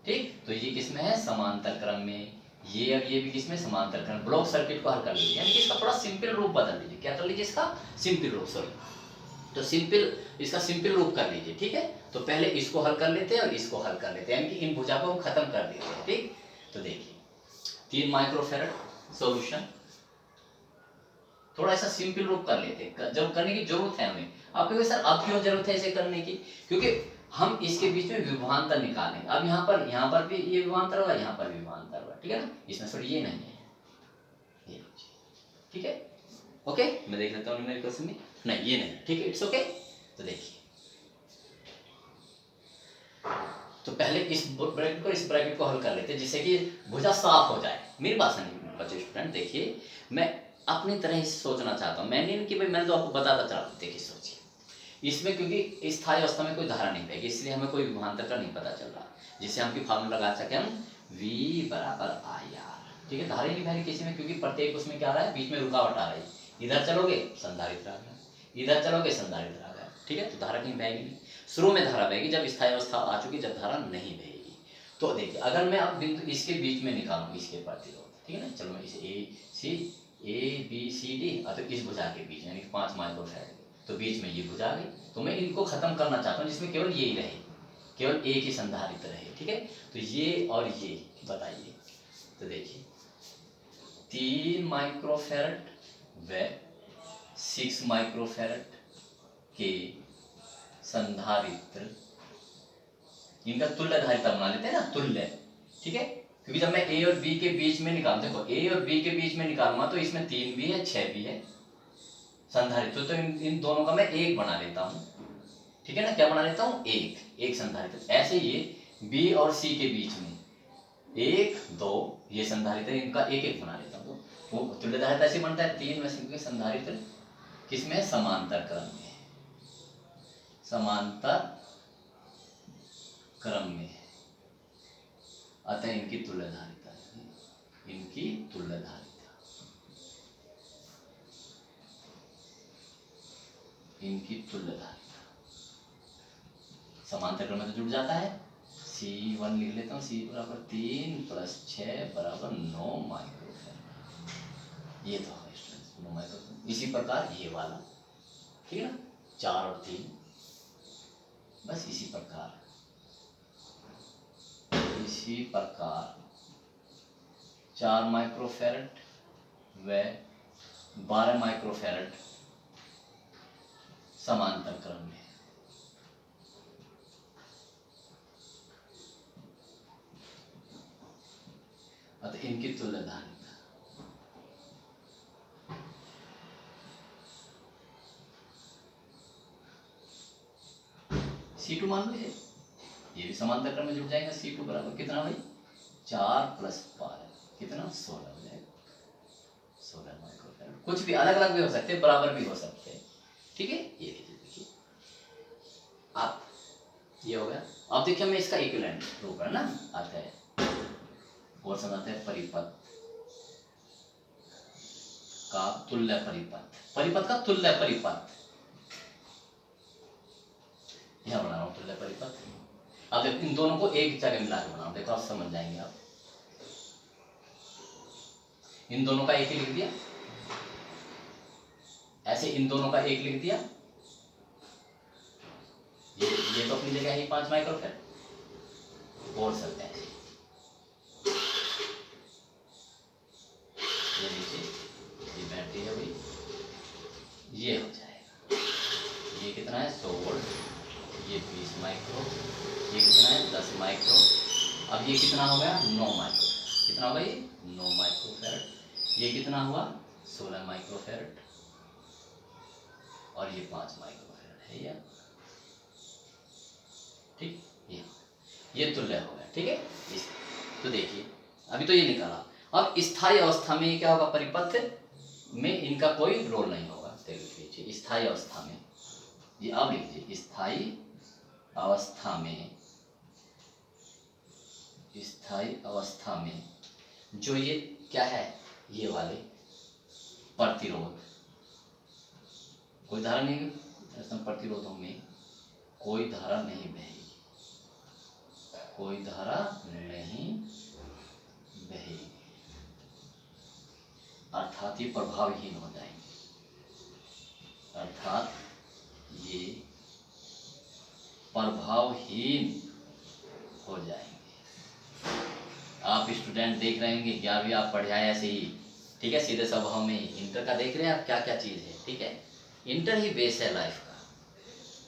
ठीक, तो ये किसमें है, समांतर क्रम में। ये अब ये भी किसमें, समांतर क्रम। ब्लॉक सर्किट को हल कर लीजिए, यानी कि इसका थोड़ा सिंपल रूप बदल लीजिए। क्या कर लीजिए, इसका सिंपल रूप, सॉरी, तो सिंपल, इसका सिंपल रूप कर लीजिए। ठीक है, तो पहले इसको हल कर लेते हैं और इसको हल कर लेते हैं, यानी कि इन भुजा को हम खत्म कर देते हैं। ठीक, तो देखिए 3 माइक्रोफैरड सॉल्यूशन, थोड़ा ऐसा सिंपल रूप कर लेते हैं, जब करने की जरूरत है हमें। आप कहोगे सर अब क्यों जरूरत है इसे करने की, क्योंकि हम इसके बीच में विभवांतर निकालेंगे। अब यहाँ पर भी ये विभवांतर होगा, यहाँ पर भी विभवांतर होगा, ठीक है ना, इसमें सॉरी ये नहीं है, ये ठीक है, ओके। मैं देख लेता हूँ मेरे क्वेश्चन में, नहीं ये नहीं, ठीक है, इट्स ओके। तो देखिए, तो पहले इस ब्रैकेट को हल कर लेते हैं, जिससे कि भुजा साफ हो जाए। मेरी बात सुनिए बच्चे स्टूडेंट, देखिए मैं अपनी तरह ही सोचना चाहता हूँ, मैंने कि भाई मैंने तो आपको बताता चला। देखिए सोचिए, इसमें क्योंकि स्थायी अवस्था में कोई धारा नहीं बहेगी, इसलिए हमें कोई विभवांतर का नहीं पता चल रहा, जिससे हम फार्मूला लगा सके हम V बराबर IR। ठीक है, धारा ही नहीं बह रही किसी में, क्योंकि प्रत्येक उसमें क्या आ रहा है, बीच में रुकावट आ रही है। इधर चलोगे संधारित्र आ गया, इधर चलोगे संधारित्र आ गया। ठीक है, तो धारा कहीं बहेगी नहीं। शुरू में धारा बहेगी जब स्थायी अवस्था आ चुकी, जब धारा नहीं बहेगी। तो देखिए, अगर मैं अब बिंदु इसके बीच में निकालूँ, इसके प्रतिरोध, ठीक है ना, चलो मैं इसे A B C D, तो इस भुजा के बीच यानी 5 माइक्रोफैरड, तो बीच में ये भुजा आ गई। तो मैं इनको खत्म करना चाहता हूँ, जिसमें केवल ये ही रहे, केवल एक ही संधारित्र रहे। ठीक है, तो ये और ये बताइए, तो देखिए 3 माइक्रोफैरड व 6 माइक्रोफैरड के संधारित्र, इनका तुल्य धारिता बना लेते हैं ना, तुल्य। ठीक है, क्योंकि जब मैं A और B के बीच में निकाल, देखो A और B के बीच में निकालूंगा तो इसमें 3 भी है 6 भी है संधारित्र, तो इन दोनों का मैं एक बना लेता हूँ। ठीक है ना, क्या बना लेता हूँ, एक संधारित्र। ऐसे ये B और C के बीच में 1 2 ये संधारित्र, इनका एक एक बना लेता हूँ। वो तुल्य धारिता ऐसे बनता है, 3 में से संधारित्र किसमें, समांतर क्रम में, समांतर क्रम में, अतः इनकी तुल्य धारिता, इनकी तुल्य धारिता, इनकी तुल्य धारिता समांतर क्रम में तो जुड़ जाता है। C1 लिख लेता हूँ, C बराबर 3 + 6 बराबर 9 माइक्रोफैरड। ये तो है स्टूडेंट्स 9 माइक्रोफैरड। इसी प्रकार ये वाला, ठीक है ना, 4 और 3, बस इसी प्रकार 4 माइक्रोफैरड व 12 माइक्रोफैरड समांतर क्रम में, अतः इनकी तुल्य धारिता C2 मान लीजिए, ये भी समांतर क्रम में जुड़ जाएगा। C2 बराबर कितना भाई, 4 + 12 कितना, 16 हो जाएगा, 16 माइक्रोफैरड। कुछ भी अलग अलग भी हो सकते हैं, बराबर भी हो सकते हैं। ठीक है, ये देखिए आप, ये हो गया। अब देखिए मैं इसका इक्विवेलेंट रूप है ना आता है, और समझते हैं परिपथ का तुल्य परिपथ, परिपथ का तुल्य परिपथ, यहां बना रहा हूं तुल्य परिपथ। अब देखो इन दोनों को एक जगह मिला के बनाओ, देखो आप समझ जाएंगे। आप इन दोनों का एक ही लिख दिया, ऐसे इन दोनों का एक लिख दिया, ये तो अपनी जगह है 5 माइक्रोफैरड, और सकते हैं ये नीचे, ये बैटरी है भाई, ये हो जाएगा। ये कितना है, 100 वोल्ट, ये 20 माइक्रो, ये कितना है, 10 माइक्रो। अब ये कितना हो गया, 9 माइक्रो, कितना होगा ये, 9 माइक्रोफैरड। ये कितना हुआ, 16 माइक्रोफैरड, और ये 5 माइक्रोफैरड है यार। ठीक, ये तुल्य हो गया। ठीक है, तो देखिए अभी तो ये निकाला। अब स्थायी अवस्था में क्या होगा, परिपथ में इनका कोई रोल नहीं होगा। देखिए स्थायी अवस्था में, ये अब लिखिए, स्थायी अवस्था में, स्थायी अवस्था में जो ये क्या है, ये वाले प्रतिरोध, कोई धारा नहीं, प्रतिरोधों में कोई धारा नहीं बहेगी, कोई धारा नहीं बहेगी, अर्थात ये प्रभावहीन हो जाएंगे, अर्थात ये प्रभावहीन हो जाएंगे। आप स्टूडेंट देख रहे होंगे 11वीं आप पढ़े आए ऐसे ही, ठीक है, सीधे स्वभाव में ही। इंटर का देख रहे हैं आप क्या क्या चीज़ है, ठीक है, इंटर ही बेस है लाइफ का,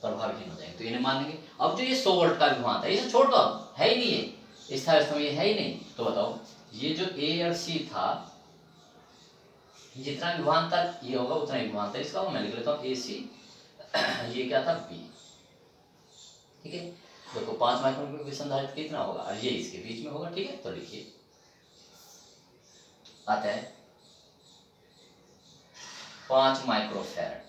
प्रभावहीन हो जाएंगे तो इन्हें मानेंगे। अब जो ये 100 वोल्ट का विभवांतर है इसे छोड़ दो, अब है ही नहीं है स्थायी अवस्था में, ये है ही नहीं, तो बताओ ये जो ए और सी था, जितना विभवांतर ये होगा उतना विभवांतर इसका होगा। मैं लिख लेता हूँ ए सी, ये क्या था बी, ठीक है। देखो 5 माइक्रोमीटर की संधारित्र कितना होगा, और ये इसके बीच में होगा, ठीक है। तो लिखिए आता है 5 माइक्रोफैरड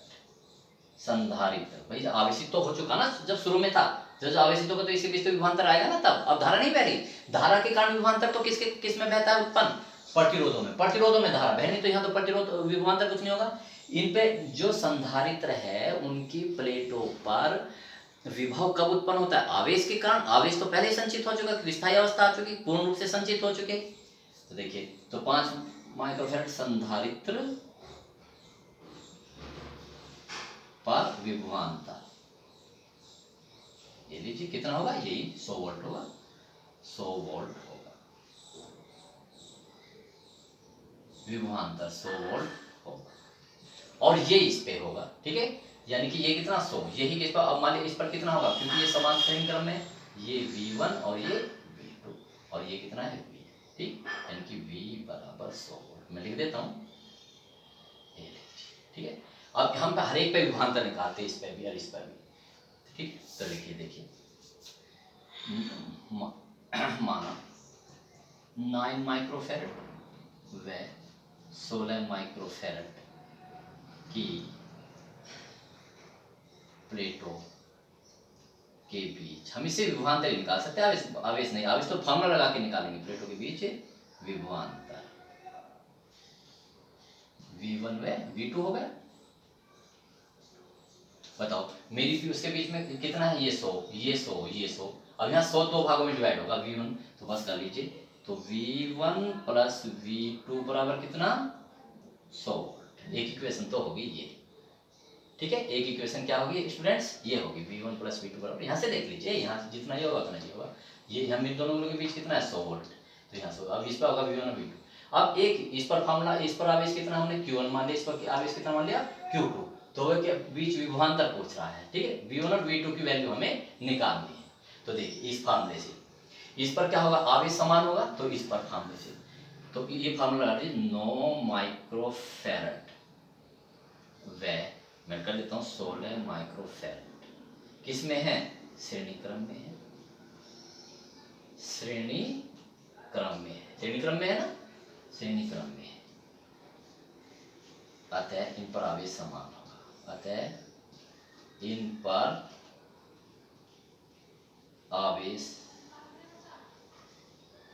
संधारित्र। भाई आवेशित तो हो चुका ना जब शुरू में था, जब आवेशित होगा तो इसके बीच तो विभवांतर आएगा ना तब। अब धारा नहीं बह रही, धारा के कारण विभवांतर तो किस में बहता है, उत्पन्न प्रतिरोधों में, प्रतिरोधों में धारा बहनी, तो यहाँ तो प्रतिरोध विभवांतर कुछ नहीं होगा। इन पे जो संधारित्र है उनकी प्लेटों पर विभव कब उत्पन्न होता है, आवेश के कारण। आवेश तो पहले ही संचित हो चुका, विस्थायी अवस्था आ चुकी, पूर्ण रूप से संचित हो चुके। तो देखिए तो 5 माइक्रोफैरड संधारित्र पर विभवांतर, ये लीजिए कितना होगा, यही 100 वोल्ट होगा, 100 वोल्ट होगा विभवांतर, 100 वोल्ट होगा, और ये इस पे होगा, ठीक है। यानी कि ये कितना 100, यही किस पर, अब मान लीजिए इस पर कितना होगा, क्योंकि ये समान श्रेणी क्रम में, ये V1 और ये V2, और ये कितना है V, ठीक, यानी कि V बराबर 100 वोल्ट। मैं लिख देता हूँ, ये लीजिए, ठीक है। अब हम हर एक पे विभवांतर निकालते हैं, इस पे भी और इस पर भी, ठीक। तो लिखिए, देखिए माना 9 माइक्रोफैरड व 16 माइक्रोफैरड की प्लेटों के बीच, हम इसे विभवांतर निकाल सकते हैं, आवेश नहीं, आवेश तो फॉर्मूला लगा के निकालेंगे। प्लेटों के बीच विभवांतर V1 व V2 हो गया। बताओ मेरी भी उसके बीच में कितना है, ये 100, ये 100, ये 100। अब यहाँ 100 दो भागों में डिवाइड होगा, V1 तो बस कर लीजिए, तो V1 प्लस V2 बराबर कितना 100 वोल्ट। एक इक्वेशन तो होगी ये, ठीक है। एक इक्वेशन क्या होगी स्टूडेंट्स, ये होगी V1 प्लस V2 बराबर, यहाँ से देख लीजिए, यहाँ जितना ये होगा उतना ये होगा, ये हम इन दोनों के बीच कितना है 100 वोल्ट, तो यहाँ से अब इस पर होगा V1 और V2। अब एक इस पर फॉर्मूला, इस पर आवेश कितना हमने Q1 मान लिया, इस पर आवेश कितना मान लिया Q2, तो के बीच विभवांतर पूछ रहा है, ठीक है। V1 और V2 की वैल्यू हमें निकालनी है। तो देखिए इस फार्मूले से, इस पर क्या होगा, आवेश समान होगा, तो इस पर फार्मूले से, तो ये फार्मूला लगा दीजिए 9 माइक्रोफैरड व मैं कर लेता हूँ 16 माइक्रोफैरड, किस में है, श्रेणी क्रम में है, श्रेणी क्रम में है, श्रेणी क्रम में है ना, श्रेणी क्रम में है। अतः इन पर आवेश समान होगा, अतः इन पर आवेश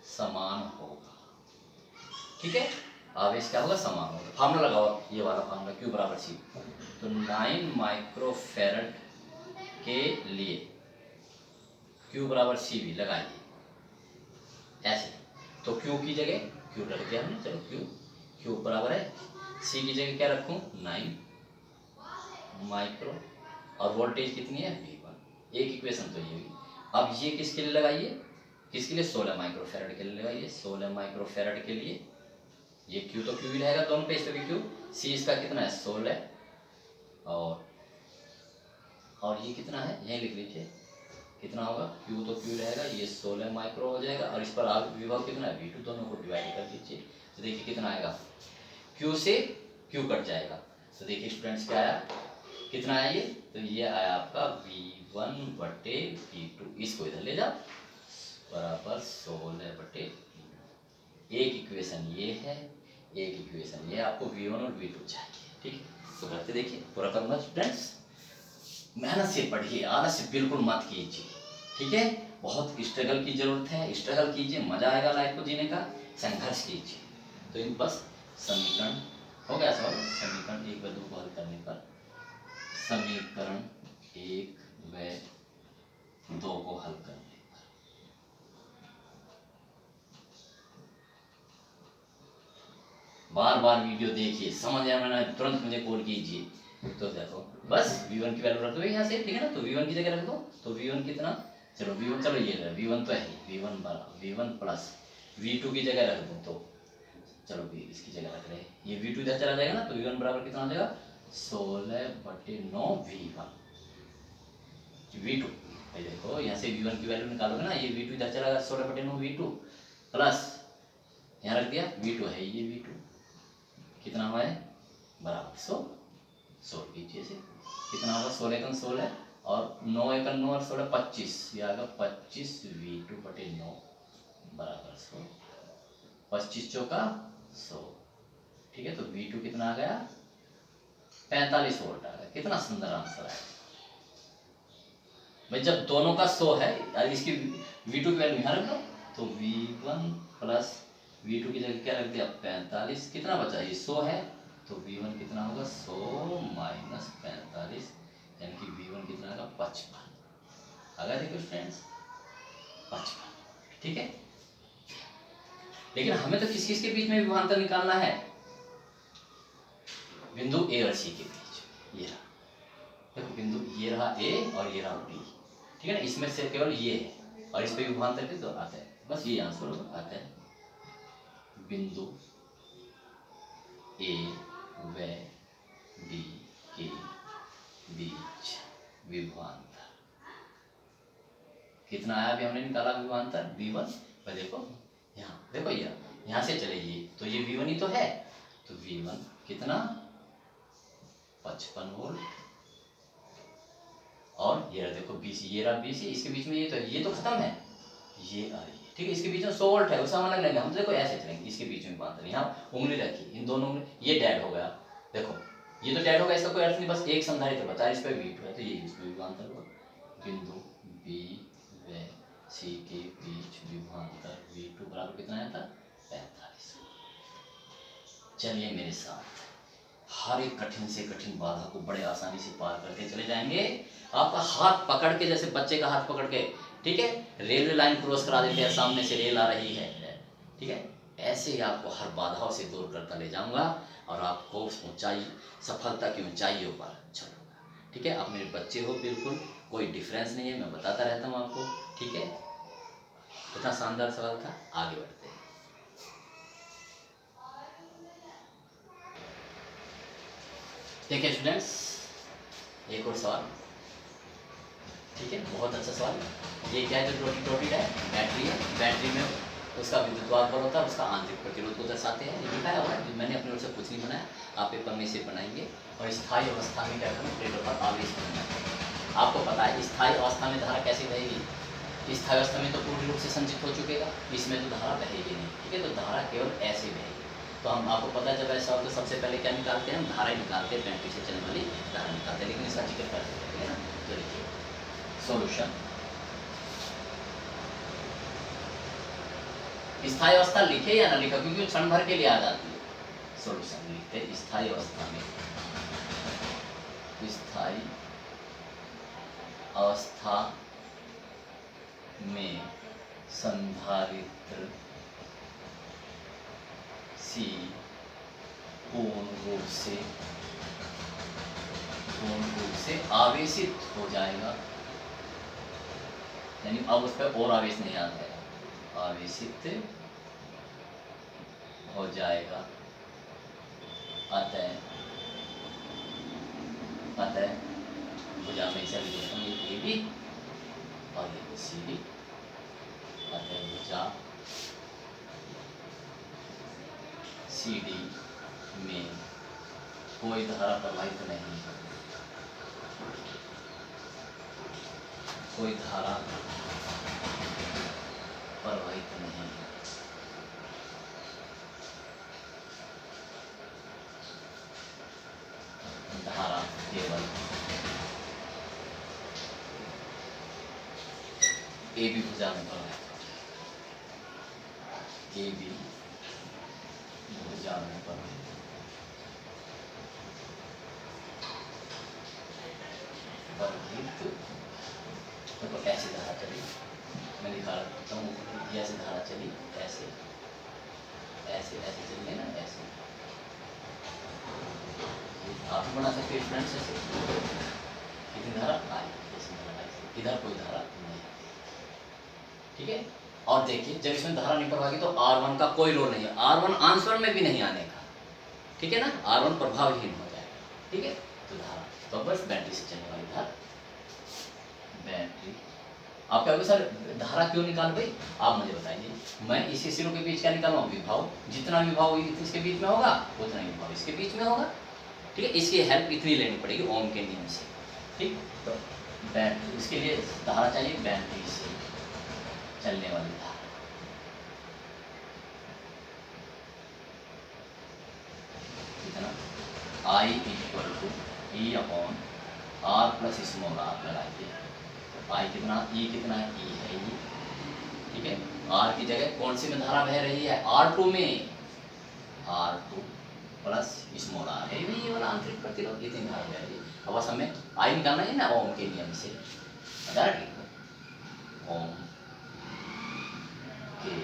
समान होगा, ठीक है। आवेश क्या होगा, समान होगा। फार्मूला लगाओ, ये वाला फार्मूला Q बराबर C, तो 9 माइक्रोफैरड के लिए Q बराबर C भी लगाइए ऐसे, तो Q की जगह Q रख दिया हमने, चलो Q बराबर है C की जगह क्या रखूं 9 माइक्रो, और वोल्टेज कितनी है V1, एक इक्वेशन तो ये हुई। अब ये किसके लिए लगाइए, किसके लिए 16 माइक्रोफैरड के लिए लगाइए, 16 माइक्रोफैरड के लिए ये Q तो Q ही रहेगा दोनों पे, इस पे भी Q, C इसका कितना है 16, और ये कितना है यही लिख लीजिए, कितना होगा Q तो Q रहेगा, ये 16 माइक्रो हो जाएगा, और इस पर आप विभव कितना है V2, दोनों को डिवाइड कर दीजिए, तो देखिए कितना आएगा, Q से Q कट जाएगा, तो देखिए स्टूडेंट्स क्या आया, कितना आया ये, तो ये आया आपका V1 बटे V2, इसको इधर ले जाओ बराबर 16 बटे, एक इक्वेशन ये है, एक इक्वेशन ये, आपको V1 और V2 चाहिए, ठीक है। तो करते देखिए, पूरा करूँगा स्टूडेंट्स, मेहनत से पढ़िए, आलस से बिल्कुल मत कीजिए, ठीक है। बहुत स्ट्रगल की जरूरत है, स्ट्रगल कीजिए, मजा आएगा लाइफ को जीने का, संघर्ष कीजिए। तो इन बस समीकरण हो गया सवाल, समीकरण 1 व 2 को हल करने पर, समीकरण 1 व 2 को हल करने पर बार बार वीडियो देखिए, समझ आया मैंने तुरंत मुझे कॉल कीजिए। तो देखो बस v1 की वैल्यू रख दो यहाँ से, ठीक है ना। तो v1 की जगह रख दो, तो v1 कितना, चलो v1, चलो ये v1 तो है ही, v1 बराबर v1 प्लस v2 की जगह रख दो, तो चलो इसकी जगह रख रहे हैं, ये v2 इधर चला जाएगा ना, तो v1 बराबर कितना हो जाएगा 16/9 v1 v2। भाई देखो यहाँ से v1 की वैल्यू निकालोगे ना, ये v2 इधर चला गया 16/9 v2 प्लस यहाँ रख दिया v2 है ये v2 कितना हुआ है बराबर 100, 100 कीजिए से कितना होगा 16 × 16 और 9 × 9 और 16 25, ये आएगा 25 v2/9 बराबर 100, 25 चौका 100, ठीक है। तो v2 कितना आ गया 45 वोल्ट आ गया। कितना सुंदर आंसर है भाई, जब दोनों का 100 है, इसकी v2 की वैल्यू यहाँ रख दो, तो v1 प्लस v2 की जगह क्या रख दिया 45, कितना बचा ये 100 है, तो v1 कितना होगा 100 माइनस 45, यानी कि v1 कितना आएगा 55 आ गया। देखो फ्रेंड्स 55, ठीक है। लेकिन हमें तो किस किस के बीच में विभवांतर निकालना है, बिंदु ए और सी के बीच। ये रहा देखो बिंदु, ये रहा ए और ये रहा बी, ठीक है ना। इसमें से केवल ये है और इस पे विभवांतर भी तो आता है, बस ये आंसर आता है बिंदु ए व बी के बीच विभवांतर कितना आया, अभी हमने निकाला विभवांतर v1। पर देखो यहाँ देखो, यहाँ से चले ये, तो ये v1 ही तो है, तो v1 कितना 55 वोल्ट और ये देखो BC, ये रहा BC, इसके बीच में ये तो खत्म है, ये आ रही है, ठीक है। इसके बीच में 100 वोल्ट है, उसका मान लगेगा हम, तो देखो ऐसे चलेंगे, इसके बीच में बात, यहाँ उंगली रखी, इन दोनों उंगली, ये डेड हो गया, देखो ये तो डेड हो गया, इसका कोई अर्थ नहीं, बस एक संधारित्र बचा, इस पर v2 है, तो ये इसमें विभवांतर हुआ बिंदु B व C के बीच विभवांतर v2 बराबर कितना आया था 45। चलिए मेरे साथ, हर एक कठिन से कठिन बाधा को बड़े आसानी से पार करके चले जाएंगे। आपका हाथ पकड़ के, जैसे बच्चे का हाथ पकड़ के, ठीक है, रेलवे लाइन क्रॉस करा देते हैं, सामने से रेल आ रही है, ठीक है, ऐसे ही आपको हर बाधाओं से दूर करता ले जाऊंगा और आपको ऊंचाई, सफलता की ऊंचाइयों पर चलूंगा, ठीक है। आप मेरे बच्चे हो, बिल्कुल कोई डिफरेंस नहीं है, मैं बताता रहता हूँ आपको, ठीक है। इतना शानदार सवाल था, आगे बढ़ते हैं। देखिए स्टूडेंट्स, एक और सवाल, ठीक है, बहुत अच्छा सवाल। ये क्या है, जो रोटेटेड है, बैटरी है, बैटरी में उसका विद्युत बल होता है, उसका आंतरिक प्रतिरोध को दर्शाते हैं, ये लिखा हुआ है, मैंने अपनी ओर से कुछ नहीं बनाया, आप पेपर में से बनाएंगे। और स्थायी अवस्था में क्या करें, प्लेटों पर आवेश बनाना है। आपको पता है स्थायी अवस्था में धारा कैसे बहेगी, स्थायी अवस्था में तो पूर्ण रूप से संचित हो चुकेगा, इसमें तो धारा बहेगी नहीं, ठीक है। तो धारा केवल ऐसे बहेगी, तो हम आपको पता है जब ऐसा हो तो सबसे पहले क्या निकालते हैं, हम धारा निकालते हैं, बैटरी से चलने वाली धारा निकालते हैं, लेकिन इसका जिक्र कर सकते हैं ना। तो लिखिए सॉल्यूशन, स्थायी अवस्था लिखे या ना लिखा, क्योंकि क्षण भर के लिए आ जाती है। सॉल्यूशन लिखते हैं, स्थायी अवस्था में, स्थायी अवस्था में संधारित्र C पूर्ण रूप से आवेशित हो जाएगा, यानी अब उस पर और आवेश नहीं आता है, आवेशित हो जाएगा। अतः भुजा में इसे लिखता हूँ, ये AB और ये CD, अतः भुजा CD में कोई धारा प्रवाहित नहीं, कोई धारा प्रवाहित नहीं, धारा केवल AB भुजा में प्रवाहित, AB भुजा में प्रवाहित, तो ऐसी धारा चली, मैं दिखा रहा हूँ, ऐसे धारा चली, ऐसे ऐसे ऐसे चलिए ना, ऐसे आप भी बना सकते हैं स्टूडेंट्स ऐसे। कितनी धारा आई, इधर कोई धारा नहीं, ठीक है। और देखिए जब इसमें धारा नहीं प्रवाहित तो R1 का कोई रोल नहीं है, R1 आंसर में भी नहीं आने का, ठीक है ना, R1 प्रभावहीन हो जाएगा, ठीक है। तो धारा तो बस बैटरी से चलने वाली धारा, बैटरी। आप क्या सर धारा क्यों निकाल भाई, आप मुझे बताइए। मैं इसी सिरों के बीच क्या निकालूँ, विभव। जितना विभव इसके बीच में होगा उतना ही विभव इसके बीच में होगा, ठीक है। इसकी हेल्प इतनी लेनी पड़ेगी ओम के नियम से, ठीक। तो बैटरी, इसके लिए धारा चाहिए बैटरी से चलने वाली धारा। कितना, I equal to E upon R plus small r लगाइए। I कितना, E कितना है, E है E, ठीक है। R की जगह कौन सी में धारा बह रही है, R2 में, R2 प्लस स्मॉल r है ये वाला आंतरिक प्रतिरोध, इतनी धारा बह रही है। अब बस हमें I निकालना है ना ओम के नियम से, ओम के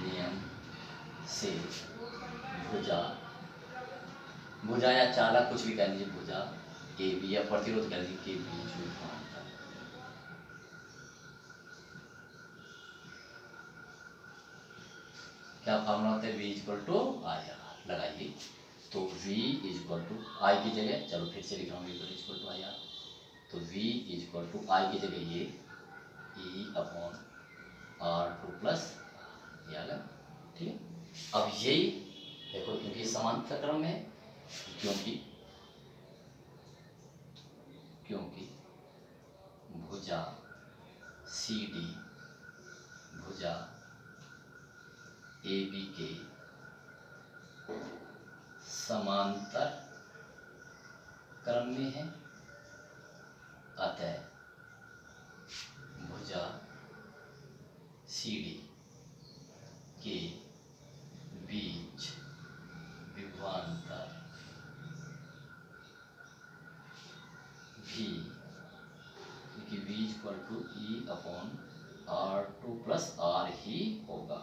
नियम से भुजा, भुजा या चालक कुछ भी कह लीजिए, भुजा के बी या प्रतिरोध कह लीजिए के बीच विभवांतर, क्या फॉर्मूला होता है, V equal to I R लगाइए। तो V इक्वल टू आई की जगह, चलो फिर से लिख रहा हूँ, V equal to I R. तो V इक्वल टू आई की जगह ये E अपॉन R2 प्लस ये आ गया, ठीक है। अब यही देखो क्योंकि समांतर क्रम में है, क्योंकि भुजा CD भुजा AB के समांतर क्रम में है, अतः भुजा CD के बीच विभवांतर भी, क्योंकि V equal to E upon R2 plus R ही होगा।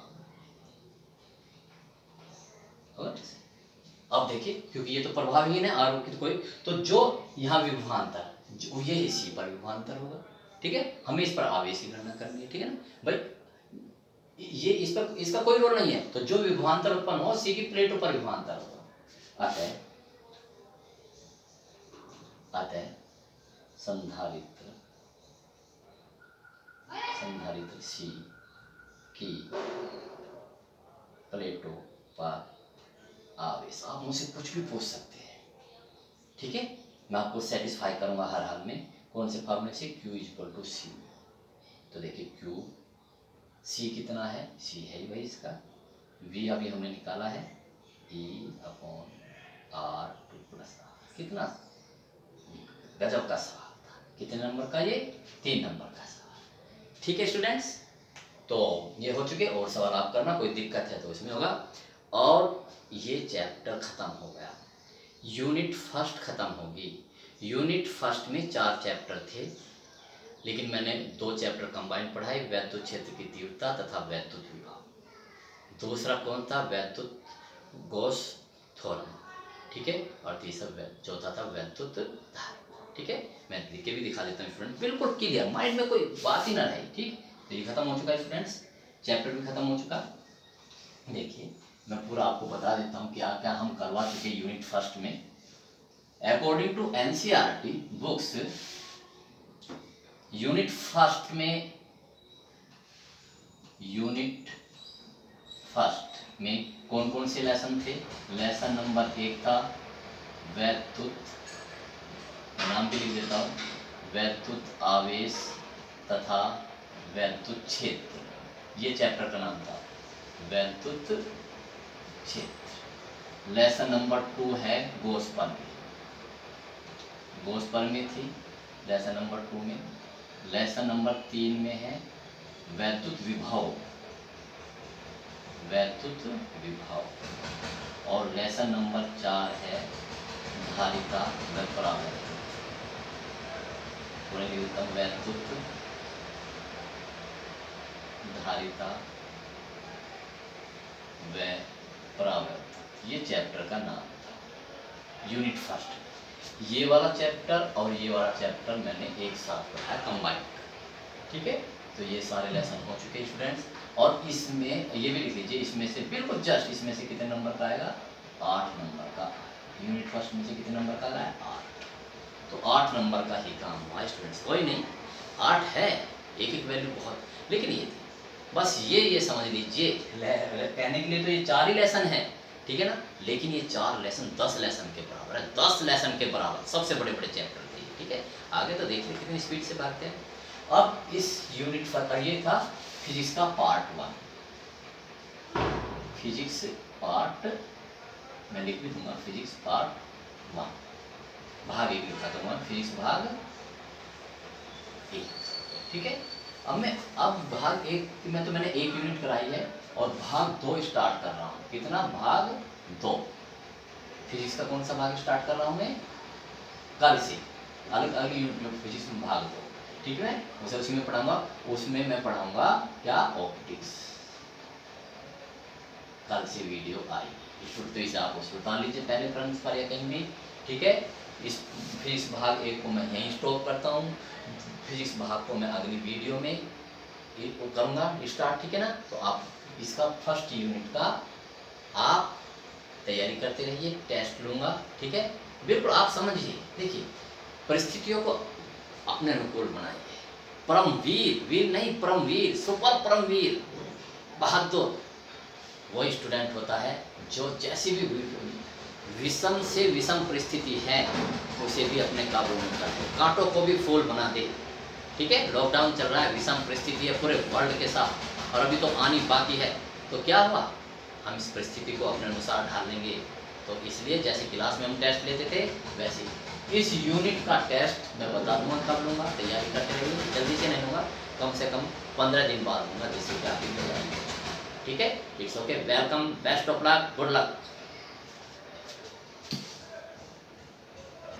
अब देखिए क्योंकि ये तो प्रभावहीन है R की, तो कोई तो जो यहाँ विभवांतर ये इसी पर विभवांतर होगा, ठीक है। हमें इस पर आवेश की गणना करनी है, ठीक है ना भाई। ये इस पर इसका कोई रोल नहीं है, तो जो विभवांतर उत्पन्न हो सी की प्लेटों पर विभवांतर होगा। अतः संधारित्र सी की प्लेटों पर आवेश, आप मुझसे कुछ भी पूछ सकते हैं, ठीक है। मैं आपको सेटिस्फाई करूंगा हर हाल में, कौन से फॉर्मूले से, Q इक्वल टू सी। तो देखिए Q C कितना है, C है ही भाई इसका, V अभी हमने निकाला है E upon R2 plus R, कितना गजब का सवाल था, कितने नंबर का, ये 3 नंबर का सवाल, ठीक है स्टूडेंट्स। तो ये हो चुके, और सवाल आप करना, कोई दिक्कत है तो इसमें होगा। और ये चैप्टर खत्म हो गया, यूनिट फर्स्ट खत्म होगी। यूनिट फर्स्ट में 4 चैप्टर थे, लेकिन मैंने 2 चैप्टर कंबाइंड पढ़ाए, वैद्युत क्षेत्र की तीव्रता तथा वैद्युत विभव। दूसरा कौन था, वैद्युत गॉस थ्योरम, ठीक है। और चौथा था वैद्युत धारा, ठीक है। मैं लिख के भी दिखा देता हूँ स्टूडेंट, बिल्कुल क्लियर, माइंड में कोई बात ही ना रही, ठीक। तो ये खत्म हो चुका है स्टूडेंट्स, चैप्टर भी खत्म हो चुका। देखिए मैं पूरा आपको बता देता हूँ क्या क्या हम करवा चुके यूनिट फर्स्ट में। According to NCERT books, unit first में कौन कौन से लेसन थे। लेसन नंबर 1 था वैद्युत, नाम भी लिख देता हूँ, वैद्युत आवेश तथा वैद्युत क्षेत्र, ये चैप्टर का नाम था, वैद्युत क्षेत्र। लेसन नंबर 2 है गोसपर्मी थी लेसन नंबर 2 में। लेसन नंबर 3 में है वैद्युत विभव, और लेसन नंबर 4 है धारिता व परावर्तन। पूरे लिख देता हूँ, वैद्युत धारिता व परावर्तन, ये चैप्टर का नाम था, यूनिट फर्स्ट। ये वाला चैप्टर और ये वाला चैप्टर मैंने एक साथ पढ़ा कंबाइन, ठीक है। तो ये सारे लेसन हो चुके हैं स्टूडेंट्स। और इसमें ये भी लिख लीजिए, इसमें से बिल्कुल जस्ट इसमें से कितने नंबर का आएगा, 8 नंबर का। यूनिट फर्स्ट में से कितने नंबर का आया, 8। तो 8 नंबर का ही काम हुआ स्टूडेंट्स, कोई नहीं 8 है, एक एक वैल्यू बहुत, लेकिन ये थी बस ये समझ लीजिए कहने के लिए तो ये 4 ही लेसन है, ठीक है ना, लेकिन ये 4 लेसन 10 लेसन के बराबर है, 10 लेसन के बराबर, सबसे बड़े बड़े चैप्टर थे, ठीक है। आगे तो देखिए कितनी स्पीड से भागते हैं। अब इस यूनिट पर ये था फिजिक्स का पार्ट 1, फिजिक्स पार्ट, मैं लिख भी दूंगा फिजिक्स पार्ट 1, भाग 1 लिखा दूंगा, फिजिक्स भाग 1, ठीक है। अब भाग 1 में तो मैंने 1 यूनिट कराई है और भाग 2 स्टार्ट कर रहा हूँ। कितना, भाग 2, फिजिक्स का कौन सा भाग स्टार्ट कर रहा हूँ मैं, कल से अलग अलग यूनिट फिजिक्स में भाग 2, ठीक है। उसी में पढ़ाऊंगा, उसमें मैं पढ़ाऊंगा क्या, ऑप्टिक्स। कल से वीडियो आएगी, तो इसे आप उसको डाल लीजिए पहले क्रम पर या कहीं भी, ठीक है। इस फिजिक्स भाग 1 को मैं यहीं स्टॉप करता हूँ, फिजिक्स भाग को मैं अगली वीडियो में करूँगा स्टार्ट, ठीक है ना। तो आप इसका फर्स्ट यूनिट का आप तैयारी करते रहिए, टेस्ट लूँगा, ठीक है। बिल्कुल आप समझिए, देखिए परिस्थितियों को अपने अनुकूल बनाइए। परमवीर, वीर नहीं परमवीर, सुपर परमवीर, बहादुर वो स्टूडेंट होता है जो जैसी भी विषम से विषम परिस्थिति है उसे भी अपने काबू में कर दे, कांटों को भी फूल बना दे, ठीक है। लॉकडाउन चल रहा है, विषम परिस्थिति है पूरे वर्ल्ड के साथ, और अभी तो आनी बाकी है, तो क्या हुआ, हम इस परिस्थिति को अपने अनुसार ढाल लेंगे। तो इसलिए जैसे क्लास में हम टेस्ट लेते थे, वैसे इस यूनिट का टेस्ट मैं बता दूंगा कब लूँगा, तैयारी करते रहिए, जल्दी से नहीं लूँगा, कम से कम 15 दिन बाद लूँगा, जिससे कि आप भी हो जाएंगे, ठीक है। It's okay, welcome, best of luck, good luck.